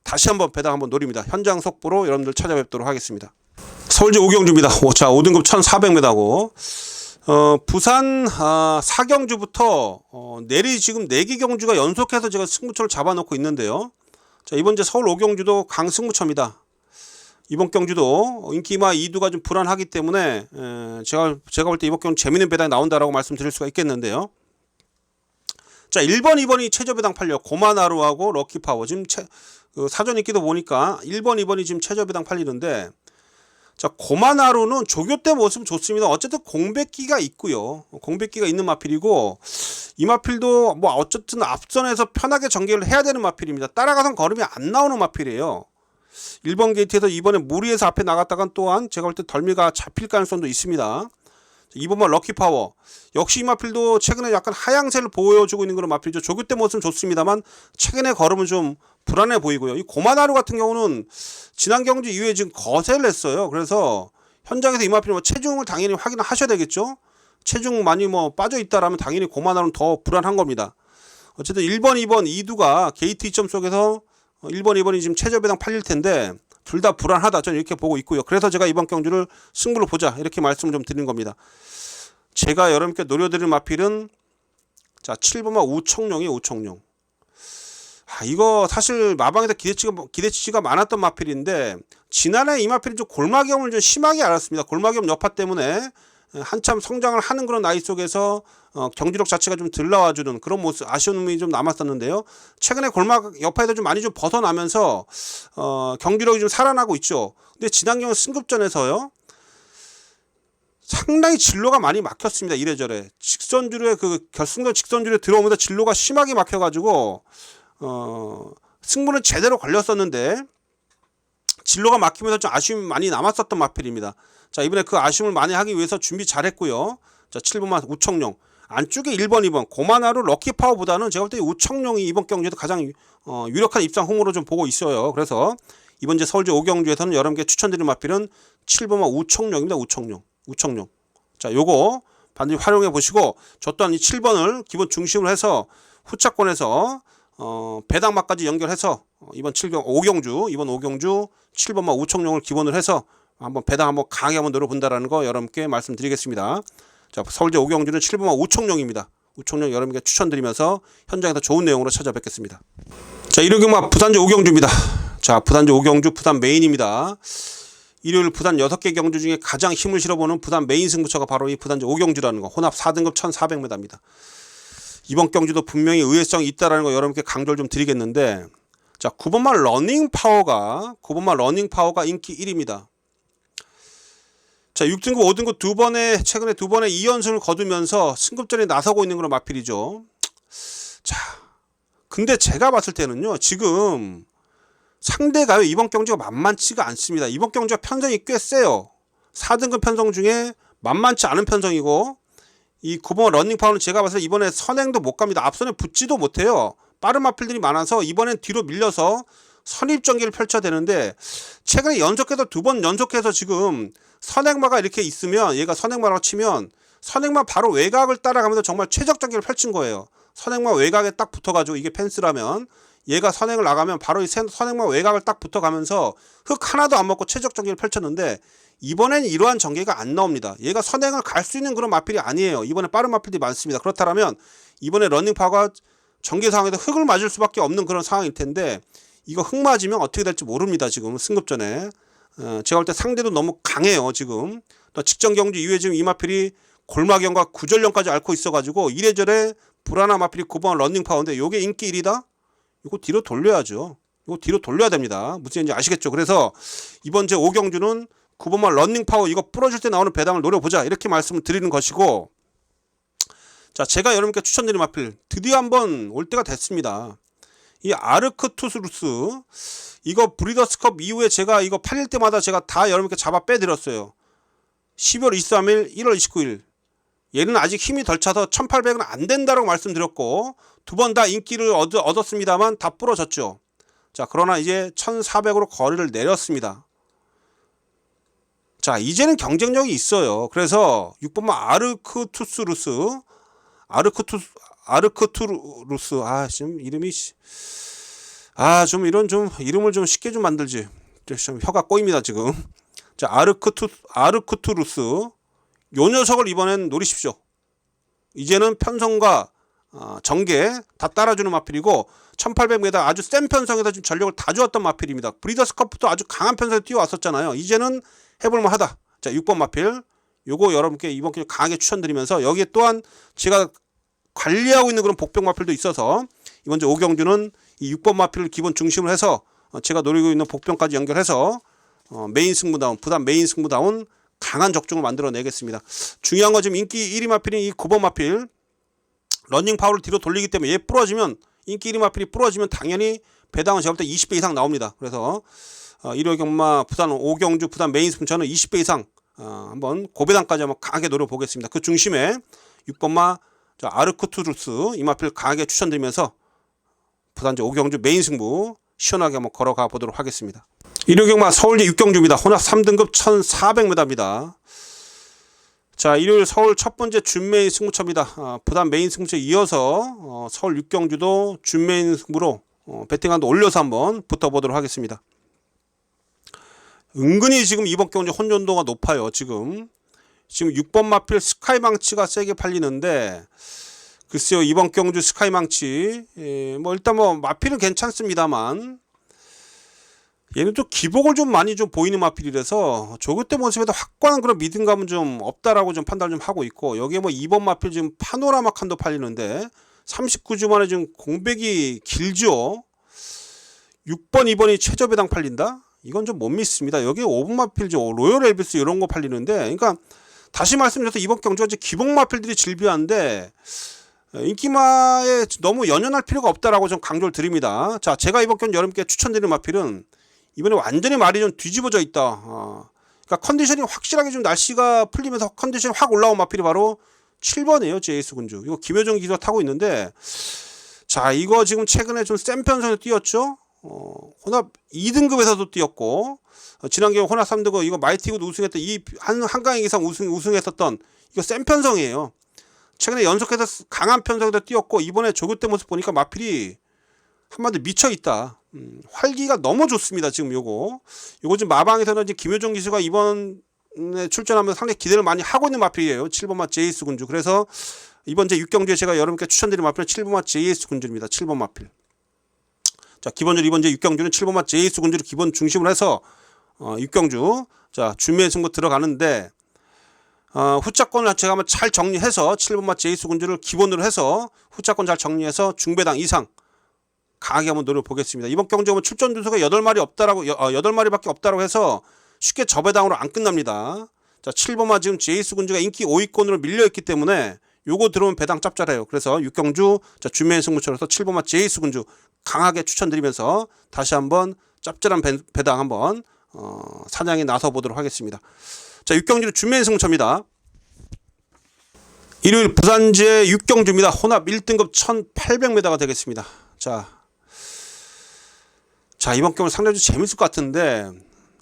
[SPEAKER 1] 다시 한번 배당 한번 노립니다. 현장 속보로 여러분들 찾아뵙도록 하겠습니다. 서울제 5경주입니다. 자, 5등급 1400m고 부산 4경주부터 내리 지금 4개 경주가 연속해서 제가 승부처를 잡아놓고 있는데요. 자, 이번 제 서울 5경주도 강승부처입니다. 이번 경주도 인기마 2두가 좀 불안하기 때문에 제가 볼 때 이번 경주 재밌는 배당이 나온다라고 말씀드릴 수가 있겠는데요. 자, 1번, 2번이 최저 배당 팔려 고마나루하고 럭키파워 지금 사전 인기도 보니까 1번, 2번이 지금 최저 배당 팔리는데 자, 고마나루는 조교 때 모습 좋습니다. 어쨌든 공백기가 있고요. 공백기가 있는 마필이고 이 마필도 뭐 어쨌든 앞선에서 편하게 전개를 해야 되는 마필입니다. 따라가선 걸음이 안 나오는 마필이에요. 1번 게이트에서 이번에 무리해서 앞에 나갔다간 또한 제가 볼 때 덜미가 잡힐 가능성도 있습니다. 2번만 럭키파워. 역시 이 마필도 최근에 약간 하향세를 보여주고 있는 그런 마필이죠. 조교 때 모습은 좋습니다만 최근에 걸음은 좀 불안해 보이고요. 이 고마나루 같은 경우는 지난 경주 이후에 지금 거세를 했어요. 그래서 현장에서 이 마필은 뭐 체중을 당연히 확인을 하셔야 되겠죠. 체중 많이 뭐 빠져 있다라면 당연히 고마나루는 더 불안한 겁니다. 어쨌든 1번, 2번, 2두가 게이트 2점 속에서 1번, 2번이 지금 최저 배당 팔릴 텐데 둘 다 불안하다. 저는 이렇게 보고 있고요. 그래서 제가 이번 경주를 승부로 보자 이렇게 말씀을 좀 드리는 겁니다. 제가 여러분께 노려드릴 마필은 자 7번마 우청룡이 우청룡. 이거 사실 마방에서 기대치가 많았던 마필인데 지난해 이 마필이 좀 골마겸을 좀 심하게 앓았습니다. 골마겸 여파 때문에 한참 성장을 하는 그런 나이 속에서 경기력 자체가 좀 덜 나와주는 그런 모습 아쉬움이 좀 남았었는데요. 최근에 골막 여파에서 좀 많이 좀 벗어나면서 경기력이 좀 살아나고 있죠. 근데 지난 경기 승급전에서요 상당히 진로가 많이 막혔습니다. 이래저래 직선주로에 그 결승전 직선주로에 들어오면서 진로가 심하게 막혀가지고 승부는 제대로 걸렸었는데 진로가 막히면서 좀 아쉬움이 많이 남았었던 마필입니다. 자 이번에 그 아쉬움을 많이 하기 위해서 준비 잘했고요. 자 7번만 우청룡 안쪽에 1번 2번 고마나루 럭키파워보다는 제가 볼 때 우청룡이 이번 경주에도 가장 유력한 입상 후보로 좀 보고 있어요. 그래서 이번 제 서울제 5경주에서는 여러분께 추천드린 마필은 7번만 우청룡입니다. 우청룡 자 요거 반드시 활용해 보시고 저 또한 이 7번을 기본 중심으로 해서 후차권에서 배당막까지 연결해서 이번 5경주 7번만 우청룡을 기본으로 해서 한번 배당 한번 강하게 한번 노려본다라는 거 여러분께 말씀드리겠습니다. 자 서울제 5경주는 7번만 우청룡입니다. 우청룡 여러분께 추천드리면서 현장에서 좋은 내용으로 찾아뵙겠습니다. 자 일요경마 부산제 5경주입니다. 자 부산제 5경주 부산 메인입니다. 일요일 부산 6개 경주 중에 가장 힘을 실어보는 부산 메인 승부처가 바로 이 부산제 5경주라는 거 혼합 4등급 1400m입니다. 이번 경주도 분명히 의외성이 있다라는 거 여러분께 강조를 좀 드리겠는데 자 9번만 러닝파워가 인기 1위입니다. 자 6등급 5등급 최근에 두 번의 2연승을 거두면서 승급전에 나서고 있는 그런 마필이죠. 자 근데 제가 봤을 때는요 지금 상대가요 이번 경주가 만만치가 않습니다. 이번 경주가 편성이 꽤 세요. 4등급 편성 중에 만만치 않은 편성이고 이 9번 러닝파워는 제가 봤을 때 이번에 선행도 못 갑니다. 앞선에 붙지도 못해요. 빠른 마필들이 많아서 이번엔 뒤로 밀려서 선입전개를 펼쳐야 되는데 최근에 연속해서 두 번 연속해서 지금 선행마가 이렇게 있으면 얘가 선행마라고 치면 선행마 바로 외곽을 따라가면서 정말 최적전개를 펼친 거예요. 선행마 외곽에 딱 붙어가지고 이게 펜스라면 얘가 선행을 나가면 바로 이 선행마 외곽을 딱 붙어가면서 흙 하나도 안 먹고 최적전개를 펼쳤는데 이번엔 이러한 전개가 안 나옵니다. 얘가 선행을 갈 수 있는 그런 마필이 아니에요. 이번에 빠른 마필들이 많습니다. 그렇다면 이번에 러닝파워가 전개 상황에서 흙을 맞을 수밖에 없는 그런 상황일 텐데 이거 흙 맞으면 어떻게 될지 모릅니다. 지금 승급전에 제가 볼 때 상대도 너무 강해요. 지금 또 직전 경주 이후에 지금 이 마필이 골마경과 구전령까지 앓고 있어가지고 이래저래 불안한 마필이 9번 러닝파워인데 요게 인기 1위다? 이거 뒤로 돌려야죠. 이거 뒤로 돌려야 됩니다. 무슨 얘기인지 아시겠죠? 그래서 이번 제 5경주는 9번만 러닝파워 이거 부러질 때 나오는 배당을 노려보자 이렇게 말씀을 드리는 것이고 자 제가 여러분께 추천드린 마필 드디어 한번 올 때가 됐습니다. 이 아르크투스루스 이거 브리더스컵 이후에 제가 이거 팔릴 때마다 제가 다 여러분께 잡아 빼드렸어요. 12월 23일 1월 29일 얘는 아직 힘이 덜 차서 1800은 안 된다라고 말씀드렸고 두 번 다 인기를 얻었습니다만 다 부러졌죠. 자 그러나 이제 1400으로 거리를 내렸습니다. 자 이제는 경쟁력이 있어요. 그래서 6번만 아르크투루스 지금 이름이 좀 이런 좀 이름을 좀 쉽게 좀 만들지 좀 혀가 꼬입니다 지금. 자 아르크투루스 요 녀석을 이번엔 노리십시오. 이제는 편성과 전개 다 따라주는 마필이고 1800m 아주 센 편성에서 지금 전력을 다 주었던 마필입니다. 브리더스컵부터 아주 강한 편성에 뛰어왔었잖아요. 이제는 해볼만 하다. 자 6번 마필 요거 여러분께 이번 기회 강하게 추천드리면서 여기에 또한 제가 관리하고 있는 그런 복병 마필도 있어서 이번 주 5경주는 이 6번 마필을 기본 중심으로 해서 제가 노리고 있는 복병까지 연결해서 메인 승부다운 부산 메인 승부다운 강한 적중을 만들어 내겠습니다. 중요한 거 지금 인기 1위 마필인 이 9번 마필 러닝 파워를 뒤로 돌리기 때문에 얘 부러지면 인기 1위 마필이 부러지면 당연히 배당은 제가 볼 때 20배 이상 나옵니다. 그래서 일요 경마 부산 오경주 부산 메인 승차는 20배 이상 한번 고배당까지 한번 강하게 노려보겠습니다. 그 중심에 6번마 아르크투루스 이 마필 강하게 추천드리면서 부산 오경주 메인 승부 시원하게 한번 걸어가 보도록 하겠습니다. 일요 경마 서울제 6경주입니다. 혼합 3등급 1400m입니다. 자, 일요일 서울 첫 번째 준메인 승부처입니다. 부산 메인 승부처에 이어서 서울 6경주도 준메인 승부로 배팅한도 올려서 한번 붙어보도록 하겠습니다. 은근히 지금 이번 경주 혼전도가 높아요. 지금 6번 마필 스카이망치가 세게 팔리는데 글쎄요, 이번 경주 스카이망치 뭐 일단 뭐 마필은 괜찮습니다만 얘는 또 기복을 좀 많이 좀 보이는 마필이라서 조그때 모습에도 확고한 그런 믿음감은 좀 없다라고 좀 판단을 좀 하고 있고, 여기에 뭐 2번 마필 지금 파노라마 칸도 팔리는데 39주 만에 지금 공백이 길죠. 6번 2번이 최저 배당 팔린다? 이건 좀 못 믿습니다. 여기에 5번 마필죠. 로열 엘비스 이런 거 팔리는데, 그러니까 다시 말씀드려서 이번 경주가 이제 기복 마필들이 질비한데 인기마에 너무 연연할 필요가 없다라고 좀 강조를 드립니다. 자, 제가 이번 경주 여러분께 추천드리는 마필은 이번에 완전히 말이 좀 뒤집어져 있다. 그러니까 컨디션이 확실하게 좀 날씨가 풀리면서 컨디션이 확 올라온 마필이 바로 7번이에요. 제이스 군주. 이거 김효정 기수가 타고 있는데, 자, 이거 지금 최근에 좀 센 편성에 뛰었죠. 혼합 2등급에서도 뛰었고, 지난 경우 혼합 3등급 이거 마이티그도 우승했던 이 한강에 이상 우승했었던 이거 센 편성이에요. 최근에 연속해서 강한 편성에도 뛰었고, 이번에 조교 때 모습 보니까 마필이 한마디 미쳐 있다. 활기가 너무 좋습니다. 지금 요거 지금 마방에서는 이제 김효정 기수가 이번에 출전하면서 상당히 기대를 많이 하고 있는 마필이에요. 7번마 제이스 군주. 그래서 이번 제 6경주에 제가 여러분께 추천드린 마필은 7번마 제이스 군주입니다. 7번 마필. 자, 기본적으로 이번 제 6경주는 7번마 제이스 군주를 기본 중심으로 해서 6경주 자 준매 승부 들어가는데, 후차권을 제가 한번 잘 정리해서 7번마 제이스 군주를 기본으로 해서 후차권 잘 정리해서 중배당 이상 강하게 한번 노려보겠습니다. 이번 경주 보면 출전 주수가 8마리 없다라고 8마리밖에 없다라고 해서 쉽게 저배당으로 안 끝납니다. 자, 7번마 지금 제이스 군주가 인기 5위권으로 밀려있기 때문에 요거 들어오면 배당 짭짤해요. 그래서 6경주 자 준매인 승부처로서 7번마 제이스 군주 강하게 추천드리면서 다시 한번 짭짤한 배당 한번 사냥에 나서 보도록 하겠습니다. 자, 6경주 준매인 승부처입니다. 일요일 부산제 6경주입니다. 혼합 1등급 1800m가 되겠습니다. 자, 이번 경우 상당히 재밌을 것 같은데,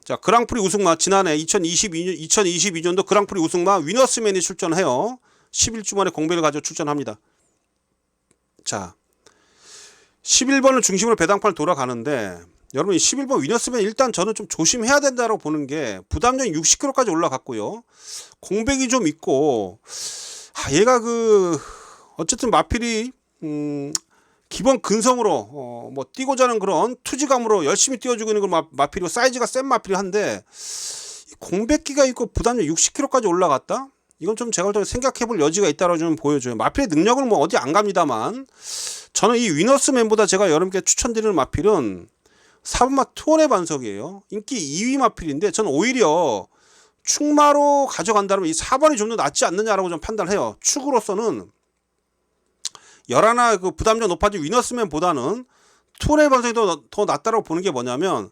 [SPEAKER 1] 자, 그랑프리 우승마 지난해 2022년도 그랑프리 우승마 위너스맨이 출전해요. 11주 만에 공백을 가지고 출전합니다. 자, 11번을 중심으로 배당판을 돌아가는데, 여러분 이 11번 위너스맨 일단 저는 좀 조심해야 된다고 보는 게, 부담력이 60kg까지 올라갔고요. 공백이 좀 있고, 얘가 어쨌든 마필이 기본 근성으로 뭐 뛰고자 하는 그런 투지감으로 열심히 뛰어주고 있는 그런 마필이고, 사이즈가 센 마필이 한데 공백기가 있고 부담력 60kg까지 올라갔다? 이건 좀 제가 좀 생각해 볼 여지가 있다고 좀 보여줘요. 마필의 능력은 뭐 어디 안 갑니다만, 저는 이 위너스맨보다 제가 여러분께 추천드리는 마필은 4번마 투원의 반석이에요. 인기 2위 마필인데 저는 오히려 축마로 가져간다면 이 4번이 좀 더 낫지 않느냐라고 좀 판단해요. 축으로서는 11 그 부담력 높아진 위너스맨보다는 투원의 반석이 더 낫다라고 보는 게 뭐냐면,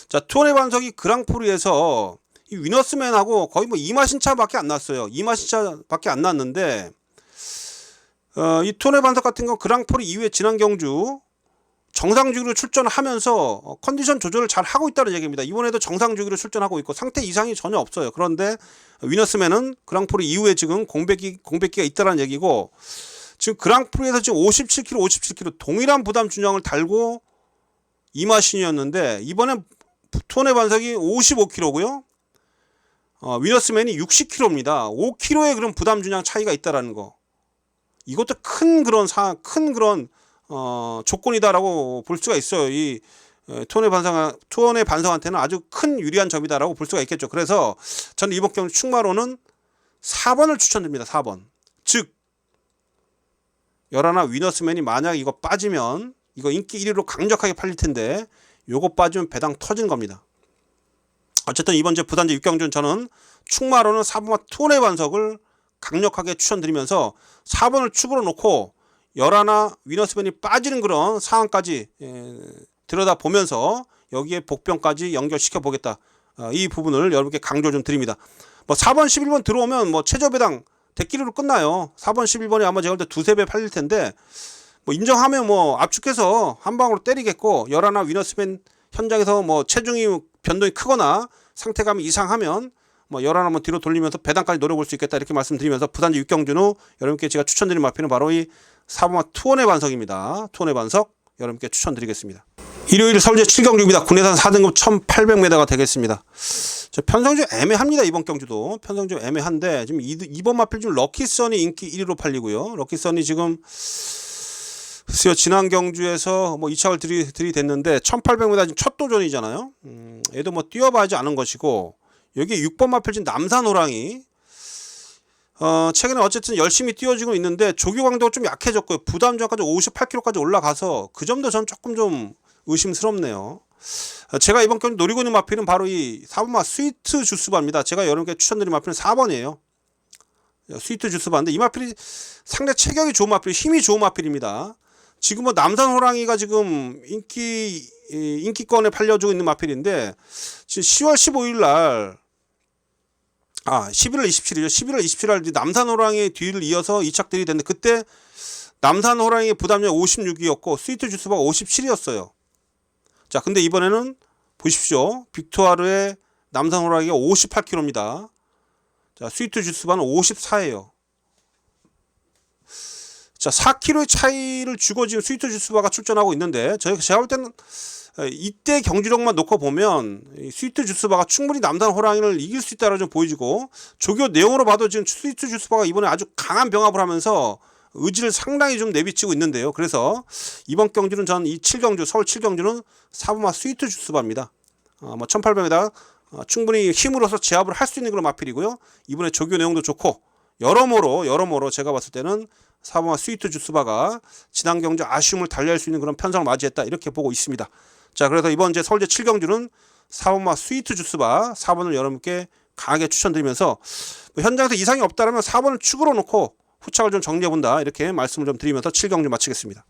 [SPEAKER 1] 자, 투원의 반석이 그랑프리에서 이 위너스맨하고 거의 뭐 2마신차밖에 안 났어요. 2마신차밖에 안 났는데, 이 투원의 반석 같은 건 그랑프리 이후에 지난 경주 정상주기로 출전하면서 컨디션 조절을 잘 하고 있다는 얘기입니다. 이번에도 정상주기로 출전하고 있고 상태 이상이 전혀 없어요. 그런데 위너스맨은 그랑프리 이후에 지금 공백기가 있다는 얘기고, 지금 그랑프리에서 지금 57kg 동일한 부담 준영을 달고 이마신이었는데, 이번엔 투원의 반석이 55kg고요. 위너스맨이 60kg입니다. 5kg의 그런 부담 준영 차이가 있다라는 거. 이것도 큰 그런 조건이다라고 볼 수가 있어요. 이 투원의 반성한테는 아주 큰 유리한 점이다라고 볼 수가 있겠죠. 그래서 저는 이번 경주 축마로는 4번을 추천드립니다. 4번. 즉 11 위너스맨이 만약 이거 빠지면 이거 인기 1위로 강력하게 팔릴 텐데, 요거 빠지면 배당 터진 겁니다. 어쨌든 이번 주 부산제 6경주는 저는 축마로는 4번과 투원의 반석을 강력하게 추천드리면서 4번을 축으로 놓고 열하나 위너스맨이 빠지는 그런 상황까지 들여다보면서 여기에 복병까지 연결시켜 보겠다. 이 부분을 여러분께 강조 좀 드립니다. 뭐 4번 11번 들어오면 뭐 최저배당 대끼리로 끝나요. 4번 11번이 아마 제가 볼 때 두세 배 팔릴 텐데 뭐 인정하면 뭐 압축해서 한 방으로 때리겠고, 열하나 위너스맨 현장에서 뭐 체중이 변동이 크거나 상태감이 이상하면 뭐 열하나 한번 뒤로 돌리면서 배당까지 노려볼 수 있겠다, 이렇게 말씀드리면서 부단지 6경주 후 여러분께 제가 추천드린 마필은 바로 이 4번마 투원의 반석입니다. 투원의 반석 여러분께 추천드리겠습니다. 일요일 서울제 7경주입니다. 국내산 4등급 1800m가 되겠습니다. 편성이 좀 애매합니다. 이번 경주도 편성이 좀 애매한데, 지금 2번 마필 좀 럭키선이 인기 1위로 팔리고요. 럭키선이 지금 지난 경주에서 뭐 2착을 들이댔는데 1800m 지금 첫 도전이잖아요. 얘도 뭐 뛰어봐야지 아는 것이고, 여기 6번 마필 지금 남산호랑이 최근에 어쨌든 열심히 뛰어지고 있는데 조교 강도가 좀 약해졌고요. 부담 저하까지 58kg까지 올라가서 그 점도 전 조금 좀 의심스럽네요. 제가 이번 경주 노리고 있는 마필은 바로 이 4번마 스위트 주스바입니다. 제가 여러분께 추천드린 마필은 4번이에요. 스위트 주스바인데 이 마필이 상대 체격이 좋은 마필, 힘이 좋은 마필입니다. 지금 뭐 남산 호랑이가 지금 인기권에 팔려주고 있는 마필인데, 지금 10월 15일 날 11월 27일이죠. 11월 27일 날 남산 호랑이의 뒤를 이어서 2착들이 됐는데, 그때 남산 호랑이의 부담량이 56이었고 스위트 주스바가 57이었어요. 자, 근데 이번에는 보십시오. 빅투아르의 남산 호랑이가 58kg입니다. 자, 스위트 주스바는 54예요. 자, 4kg의 차이를 주고 지금 스위트 주스바가 출전하고 있는데, 제가 볼 때는 이때 경주력만 놓고 보면 스위트 주스바가 충분히 남산 호랑이를 이길 수 있다고 좀 보여지고, 조교 내용으로 봐도 지금 스위트 주스바가 이번에 아주 강한 병합을 하면서 의지를 상당히 좀 내비치고 있는데요. 그래서 이번 경주는 전 이 7경주, 서울 7경주는 4번마 스위트 주스바입니다. 뭐 1800m 충분히 힘으로서 제압을 할 수 있는 그런 마필이고요. 이번에 조교 내용도 좋고, 여러모로 제가 봤을 때는 4번마 스위트 주스바가 지난 경주 아쉬움을 달리할 수 있는 그런 편성을 맞이했다, 이렇게 보고 있습니다. 자, 그래서 이번 제 서울제 7경주는 4번마 스위트 주스바 4번을 여러분께 강하게 추천드리면서, 뭐 현장에서 이상이 없다면 4번을 축으로 놓고 후착을 좀 정리해본다, 이렇게 말씀을 좀 드리면서 7경주 마치겠습니다.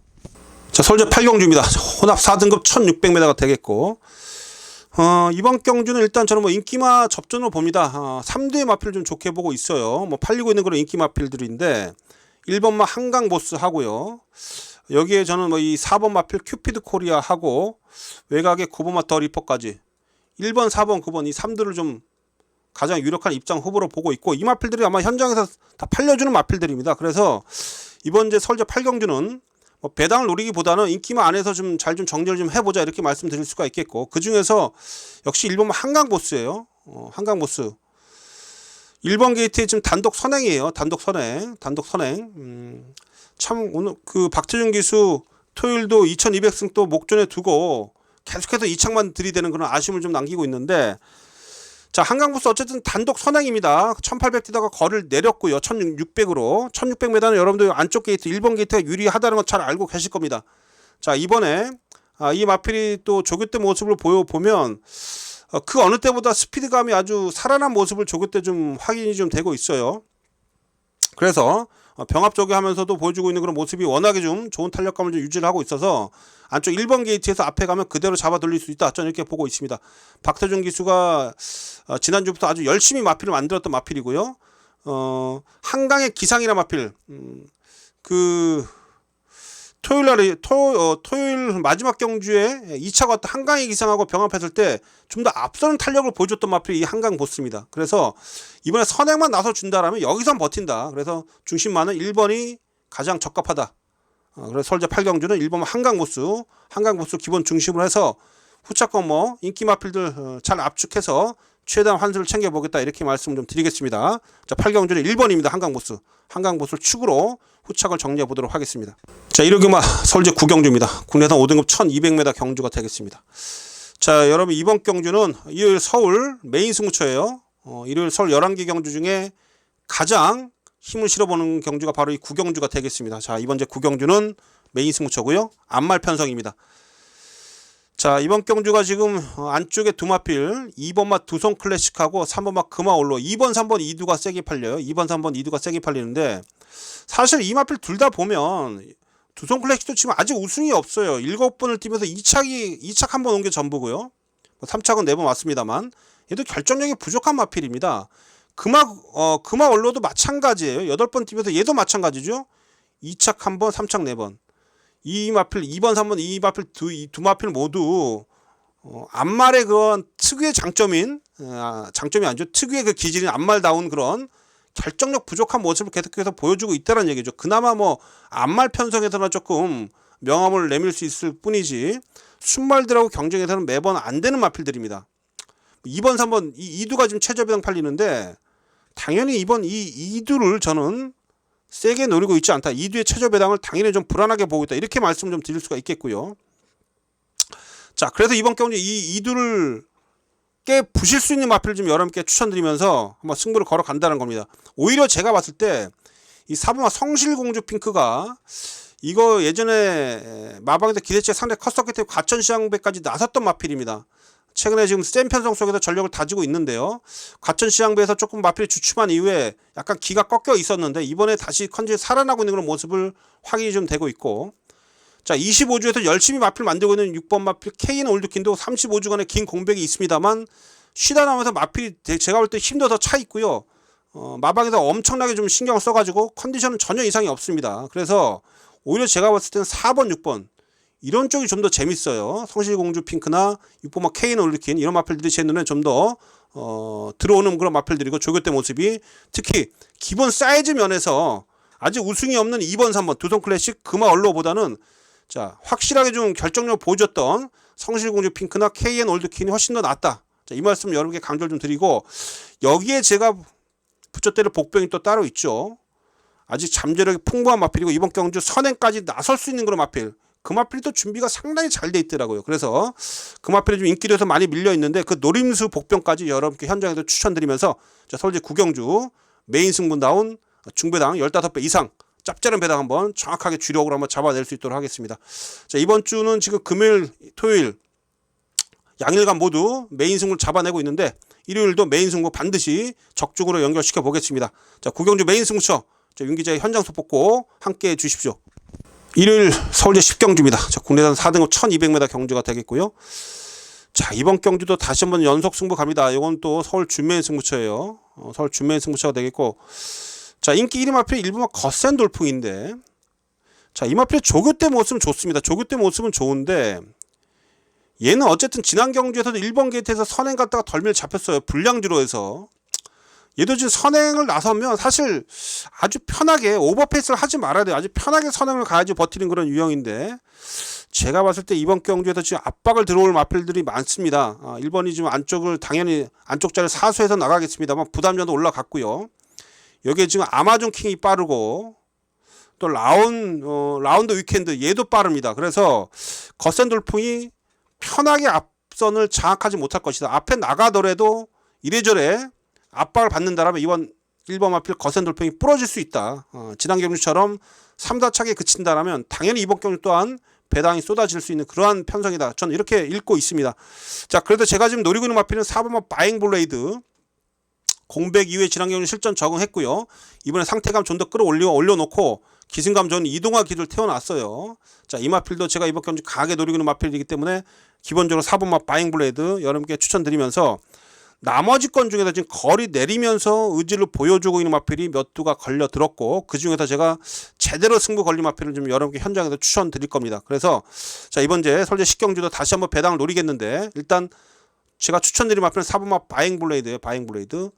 [SPEAKER 1] 자, 서울제 8경주입니다. 혼합 4등급 1600m가 되겠고, 이번 경주는 일단 저는 뭐 인기마 접전으로 봅니다. 3대의 마필을 좀 좋게 보고 있어요. 뭐 팔리고 있는 그런 인기 마필들인데 1번마 한강보스 하고요. 여기에 저는 뭐 이 4번 마필 큐피드 코리아 하고, 외곽에 9번마 더 리퍼까지 1번, 4번, 9번 이 3들을 좀 가장 유력한 입장 후보로 보고 있고, 이 마필들이 아마 현장에서 다 팔려주는 마필들입니다. 그래서 이번 이제 설제 8경주는 뭐 배당을 노리기보다는 인기마 안에서 좀 잘 좀 정리를 좀 해보자, 이렇게 말씀드릴 수가 있겠고, 그 중에서 역시 1번마 한강보스예요. 한강보스 1번 게이트에 지금 단독 선행이에요. 단독 선행. 참 오늘 그 박태준 기수 토요일도 2200승 또 목전에 두고 계속해서 2착만 들이대는 그런 아쉬움을 좀 남기고 있는데, 자, 한강보스 어쨌든 단독 선행입니다. 1800 뛰다가 거리를 내렸고요. 1600으로 1600m는 여러분들 안쪽 게이트 1번 게이트가 유리하다는 거 잘 알고 계실 겁니다. 자, 이번에 이 마필이 또 조교 때 모습을 보면 그 어느 때보다 스피드감이 아주 살아난 모습을 조교 때 좀 확인이 좀 되고 있어요. 그래서 병합 조교하면서도 보여주고 있는 그런 모습이 워낙에 좀 좋은 탄력감을 좀 유지를 하고 있어서 안쪽 1번 게이트에서 앞에 가면 그대로 잡아 돌릴 수 있다, 저는 이렇게 보고 있습니다. 박태준 기수가 지난주부터 아주 열심히 마필을 만들었던 마필이고요. 한강의 기상이라 마필, 토요일 마지막 경주에 2차가 왔던 한강의 기상하고 병합했을 때 좀 더 앞서는 탄력을 보여줬던 마필이 이 한강 보스입니다. 그래서 이번에 선행만 나서 준다라면 여기선 버틴다. 그래서 중심만은 1번이 가장 적합하다. 그래서 설제 8경주는 1번 한강보스 기본 중심으로 해서 후차권 뭐 인기 마필들 잘 압축해서 최대한 환수를 챙겨보겠다, 이렇게 말씀을 좀 드리겠습니다. 자, 8경주는 1번입니다. 한강보스를 축으로 후착을 정리해 보도록 하겠습니다. 자, 일요경마 서울제 9경주입니다. 국내산 5등급 1200m 경주가 되겠습니다. 자, 여러분 이번 경주는 일요일 서울 메인 승부처예요. 일요일 서울 11개 경주 중에 가장 힘을 실어보는 경주가 바로 이 9경주가 되겠습니다. 자, 이번 제 9경주는 메인 승부처고요. 안말 편성입니다. 자, 이번 경주가 지금 안쪽에 두 마필 2번마 두성 클래식하고 3번마 금화올로 2번 3번 2두가 세게 팔려요. 2번 3번 2두가 세게 팔리는데, 사실 이 마필 둘 다 보면 두성 클래식도 지금 아직 우승이 없어요. 7번을 뛰면서 2착 한 번 온 게 전부고요. 3착은 4번 왔습니다만 얘도 결정력이 부족한 마필입니다. 금화 원로도 마찬가지예요. 8번 뛰면서 얘도 마찬가지죠. 2착 1번, 3착 4번. 이 마필 2번, 3번 이 마필 두 마필 모두 앞말의 그런 특유의 장점이 아니죠. 특유의 그 기질인 앞말다운 그런 결정력 부족한 모습을 계속해서 보여주고 있다는 얘기죠. 그나마 뭐 앞말 편성에서나 조금 명암을 내밀 수 있을 뿐이지 순말들하고 경쟁에서는 매번 안 되는 마필들입니다. 2번, 3번 이 2두가 지금 최저배당 팔리는데 당연히 이번 이 2두를 저는 세게 노리고 있지 않다. 2두의 최저배당을 당연히 좀 불안하게 보고 있다. 이렇게 말씀 좀 드릴 수가 있겠고요. 자, 그래서 이번 경주 이 2두를 깨 부실 수 있는 마필을 좀 여러분께 추천드리면서 한번 승부를 걸어간다는 겁니다. 오히려 제가 봤을 때 이 사부마 성실공주 핑크가 이거 예전에 마방에서 기대치가 상당히 컸었기 때문에 과천시장배까지 나섰던 마필입니다. 최근에 지금 센 편성 속에서 전력을 다지고 있는데요. 과천시장배에서 조금 마필이 주춤한 이후에 약간 기가 꺾여 있었는데 이번에 다시 컨디션이 살아나고 있는 그런 모습을 확인이 좀 되고 있고, 자 25주에서 열심히 마필 만들고 있는 6번 마필 KN 올드킨도 35주간의 긴 공백이 있습니다만 쉬다 나면서 마필이 제가 볼 때 힘도 더 차 있고요. 마방에서 엄청나게 좀 신경을 써가지고 컨디션은 전혀 이상이 없습니다. 그래서 오히려 제가 봤을 때는 4번, 6번 이런 쪽이 좀 더 재밌어요. 성실공주 핑크나 6번 뭐 KN 올드킨 이런 마필들이 제 눈에 좀 더 들어오는 그런 마필들이고, 조교대 모습이 특히 기본 사이즈 면에서 아직 우승이 없는 2번, 3번 두성 클래식 금화 얼로보다는 자 확실하게 좀 결정력 보여줬던 성실공주 핑크나 KN 올드킨이 훨씬 더 낫다. 자, 이 말씀 여러분께 강조를 좀 드리고, 여기에 제가 붙여때릴 복병이 또 따로 있죠. 아직 잠재력이 풍부한 마필이고 이번 경주 선행까지 나설 수 있는 그런 마필, 그 마필이 또 준비가 상당히 잘 돼 있더라고요. 그래서 그 마필이 좀 인기도에서 많이 밀려 있는데 그 노림수 복병까지 여러분께 현장에서 추천드리면서 자 서울시 구경주 메인 승분다운 중배당 15배 이상 짭짤한 배당 한번 정확하게 주력으로 한번 잡아낼 수 있도록 하겠습니다. 자 이번 주는 지금 금요일, 토요일 양일간 모두 메인 승부를 잡아내고 있는데 일요일도 메인 승부 반드시 적중으로 연결시켜 보겠습니다. 자 구경주 메인 승부처 윤기자의 현장 소폭 꼭 함께 해 주십시오. 일요일 서울제 10경주입니다. 자, 국내산 4등급 1200m 경주가 되겠고요. 자 이번 경주도 다시 한번 연속 승부 갑니다. 이건 또 서울 준메인 승부처예요. 서울 준메인 승부처가 되겠고, 자 인기 1위 마필 일부만 거센 돌풍인데, 자 이 마필의 조교대 모습은 좋습니다. 조교대 모습은 좋은데 얘는 어쨌든 지난 경주에서도 1번 게이트에서 선행 갔다가 덜미를 잡혔어요. 불량주로 해서. 얘도 지금 선행을 나서면 사실 아주 편하게 오버페이스를 하지 말아야 돼요. 아주 편하게 선행을 가야지 버티는 그런 유형인데, 제가 봤을 때 이번 경주에서 지금 압박을 들어올 마필들이 많습니다. 1번이 지금 안쪽을 당연히 안쪽 자리를 사수해서 나가겠습니다만 부담전도 올라갔고요. 여기에 지금 아마존 킹이 빠르고 또 라운드 위켄드 얘도 빠릅니다. 그래서 거센 돌풍이 편하게 앞선을 장악하지 못할 것이다. 앞에 나가더라도 이래저래 압박을 받는다라면 이번 1번 마필 거센 돌풍이 부러질 수 있다. 지난 경주처럼 3다차게 그친다라면 당연히 이번 경주 또한 배당이 쏟아질 수 있는 그러한 편성이다. 저는 이렇게 읽고 있습니다. 자 그래도 제가 지금 노리고 있는 마필은 4번 바잉 블레이드. 공백 이후에 지난 경주 실전 적응했고요. 이번에 상태감 좀 더 올려놓고 기승감 좋은 이동화 기를 태워놨어요. 자 이 마필도 제가 이번 경주 강하게 노리고 있는 마필이기 때문에 기본적으로 4번 바잉 블레이드 여러분께 추천드리면서, 나머지 건 중에서 지금 거리 내리면서 의지를 보여주고 있는 마필이 몇 두가 걸려 들었고, 그 중에서 제가 제대로 승부 걸린 마필을 좀 여러분께 현장에서 추천드릴 겁니다. 그래서 자 이번 서울제 10경주도 다시 한번 배당을 노리겠는데, 일단 제가 추천드린 마필은 4번 바잉 블레이드예요. 바잉 블레이드.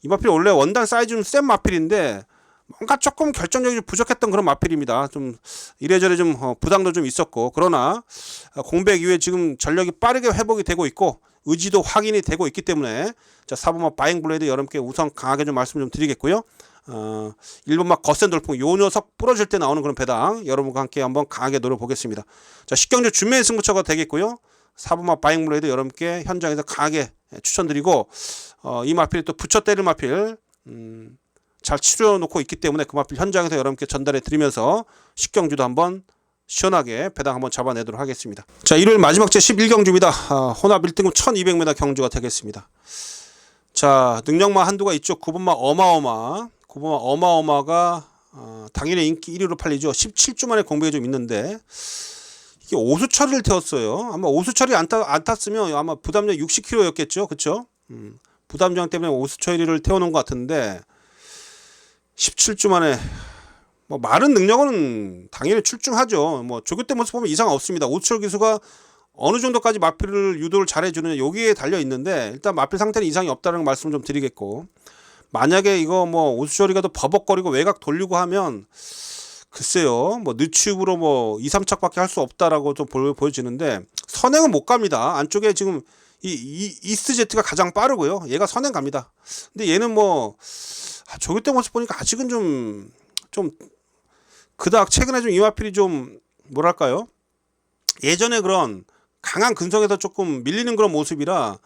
[SPEAKER 1] 이 마필 원래 원단 사이즈 좀 센 마필인데 뭔가 조금 결정력이 부족했던 그런 마필입니다. 좀 이래저래 좀 부담도 좀 있었고, 그러나 공백 이후에 지금 전력이 빠르게 회복이 되고 있고 의지도 확인이 되고 있기 때문에 자 4번 바잉 블레이드 여러분께 우선 강하게 좀 말씀 좀 드리겠고요. 1번 거센 돌풍 요 녀석 부러질 때 나오는 그런 배당 여러분과 함께 한번 강하게 노려보겠습니다. 자 10경주 준메인 승부처가 되겠고요. 4번 바잉 블레이드 여러분께 현장에서 강하게 추천드리고, 이 마필이 또 붙여 때릴 마필 잘 치료 놓고 있기 때문에 그 마필 현장에서 여러분께 전달해 드리면서 10경주도 한번 시원하게 배당 한번 잡아내도록 하겠습니다. 자 일요일 마지막 제 11경주입니다. 혼합 1등급 1200m 경주가 되겠습니다. 자 능력마 한두가 있죠. 9번마 어마어마가 당일에 인기 1위로 팔리죠. 17주 만에 공백이 좀 있는데 이게 오수철이를 태웠어요. 아마 오수철이 안 탔으면 아마 부담력 60kg였겠죠. 그쵸? 부담력 때문에 오수철이를 태우는 것 같은데 17주 만에 뭐 마른 능력은 당연히 출중하죠. 뭐 조교 때 모습 보면 이상 없습니다. 오수철 기수가 어느 정도까지 마필을 유도를 잘해주느냐 여기에 달려 있는데 일단 마필 상태는 이상이 없다는 말씀을 좀 드리겠고, 만약에 이거 뭐 오수철이가 또 버벅거리고 외곽 돌리고 하면 글쎄요 뭐 늦추브로 뭐 2, 3착밖에 할 수 없다라고 좀 보여지는데 선행은 못 갑니다. 안쪽에 지금 이 이스트제트가 가장 빠르고요. 얘가 선행 갑니다. 근데 얘는 뭐 조교 때 모습 보니까 아직은 좀 그닥 최근에 좀 이마필이 좀 뭐랄까요, 예전에 그런 강한 근성에서 조금 밀리는 그런 모습이라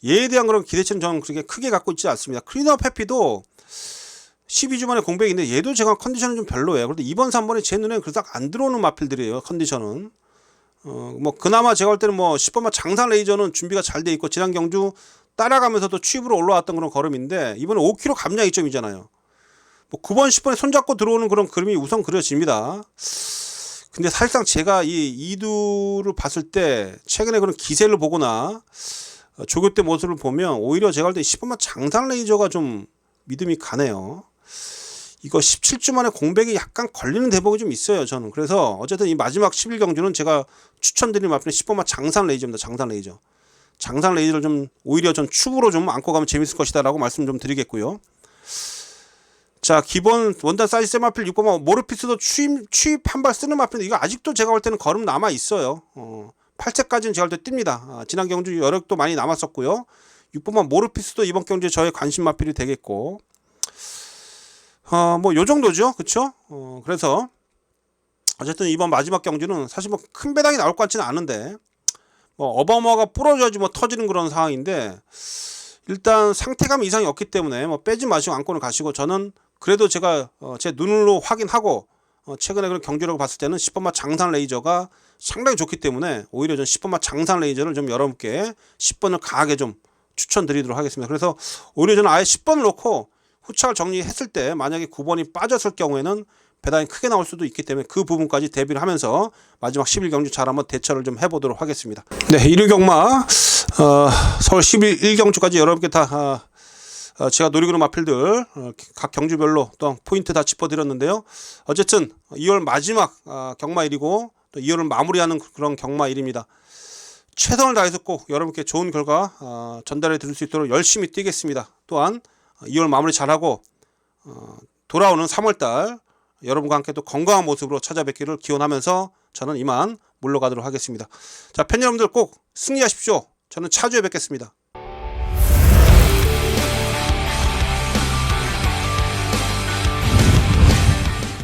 [SPEAKER 1] 얘에 대한 그런 기대치는 저는 그렇게 크게 갖고 있지 않습니다. 클리너업 해피도 12주 만에 공백인데 얘도 제가 컨디션은 좀 별로예요. 그런데 2번 3번이 제 눈에 그닥 안 들어오는 마필들이에요. 컨디션은 뭐 그나마 제가 볼 때는 뭐 10번만 장산 레이저는 준비가 잘 돼 있고 지난 경주 따라가면서도 취입으로 올라왔던 그런 걸음인데 이번에 5kg 감량 이점이잖아요. 뭐 9번 10번에 손잡고 들어오는 그런 그림이 우선 그려집니다. 근데 사실상 제가 이 이두를 봤을 때 최근에 그런 기세를 보거나 조교 때 모습을 보면 오히려 제가 볼 때 10번만 장산 레이저가 좀 믿음이 가네요. 이거 17주 만에 공백이 약간 걸리는 대목이 좀 있어요 저는. 그래서 어쨌든 이 마지막 11경주는 제가 추천드리는 마필은 10번만 장산 레이저입니다. 장산 레이저. 장산 레이저를 좀 오히려 좀 축으로 좀 안고 가면 재밌을 것이다 라고 말씀 좀 드리겠고요. 자, 기본 원단 사이즈 세마필 6번만 모르피스도 취입 한 발 쓰는 마필인데 이거 아직도 제가 볼 때는 걸음 남아 있어요. 8채까지는 제가 볼 때 띱니다. 지난 경주 여력도 많이 남았었고요. 6번만 모르피스도 이번 경주에 저의 관심 마필이 되겠고, 뭐 요 정도죠. 그쵸? 그래서 어쨌든 이번 마지막 경주는 사실 뭐 큰 배당이 나올 것 같지는 않은데 뭐 어버머가 부러져야지 뭐 터지는 그런 상황인데 일단 상태감 이상이 없기 때문에 뭐 빼지 마시고 안고는 가시고, 저는 그래도 제가 제 눈으로 확인하고 최근에 그런 경주력을 봤을 때는 10번마 장산 레이저가 상당히 좋기 때문에 오히려 전 10번마 장산 레이저를 좀 여러분께 10번을 강하게 좀 추천드리도록 하겠습니다. 그래서 오히려 저는 아예 10번을 놓고 후착을 정리했을 때 만약에 9번이 빠졌을 경우에는 배당이 크게 나올 수도 있기 때문에 그 부분까지 대비를 하면서 마지막 11경주 잘 한번 대처를 좀 해보도록 하겠습니다. 네, 일요경마 서울 11경주까지 여러분께 다 제가 노리고 있는 마필들 각 경주별로 또 포인트 다 짚어드렸는데요. 어쨌든 2월 마지막 경마일이고 또 2월을 마무리하는 그런 경마일입니다. 최선을 다해서 꼭 여러분께 좋은 결과 전달해 드릴 수 있도록 열심히 뛰겠습니다. 또한 2월 마무리 잘하고 돌아오는 3월달 여러분과 함께 또 건강한 모습으로 찾아뵙기를 기원하면서 저는 이만 물러가도록 하겠습니다. 자, 팬 여러분들 꼭 승리하십시오. 저는 차주에 뵙겠습니다.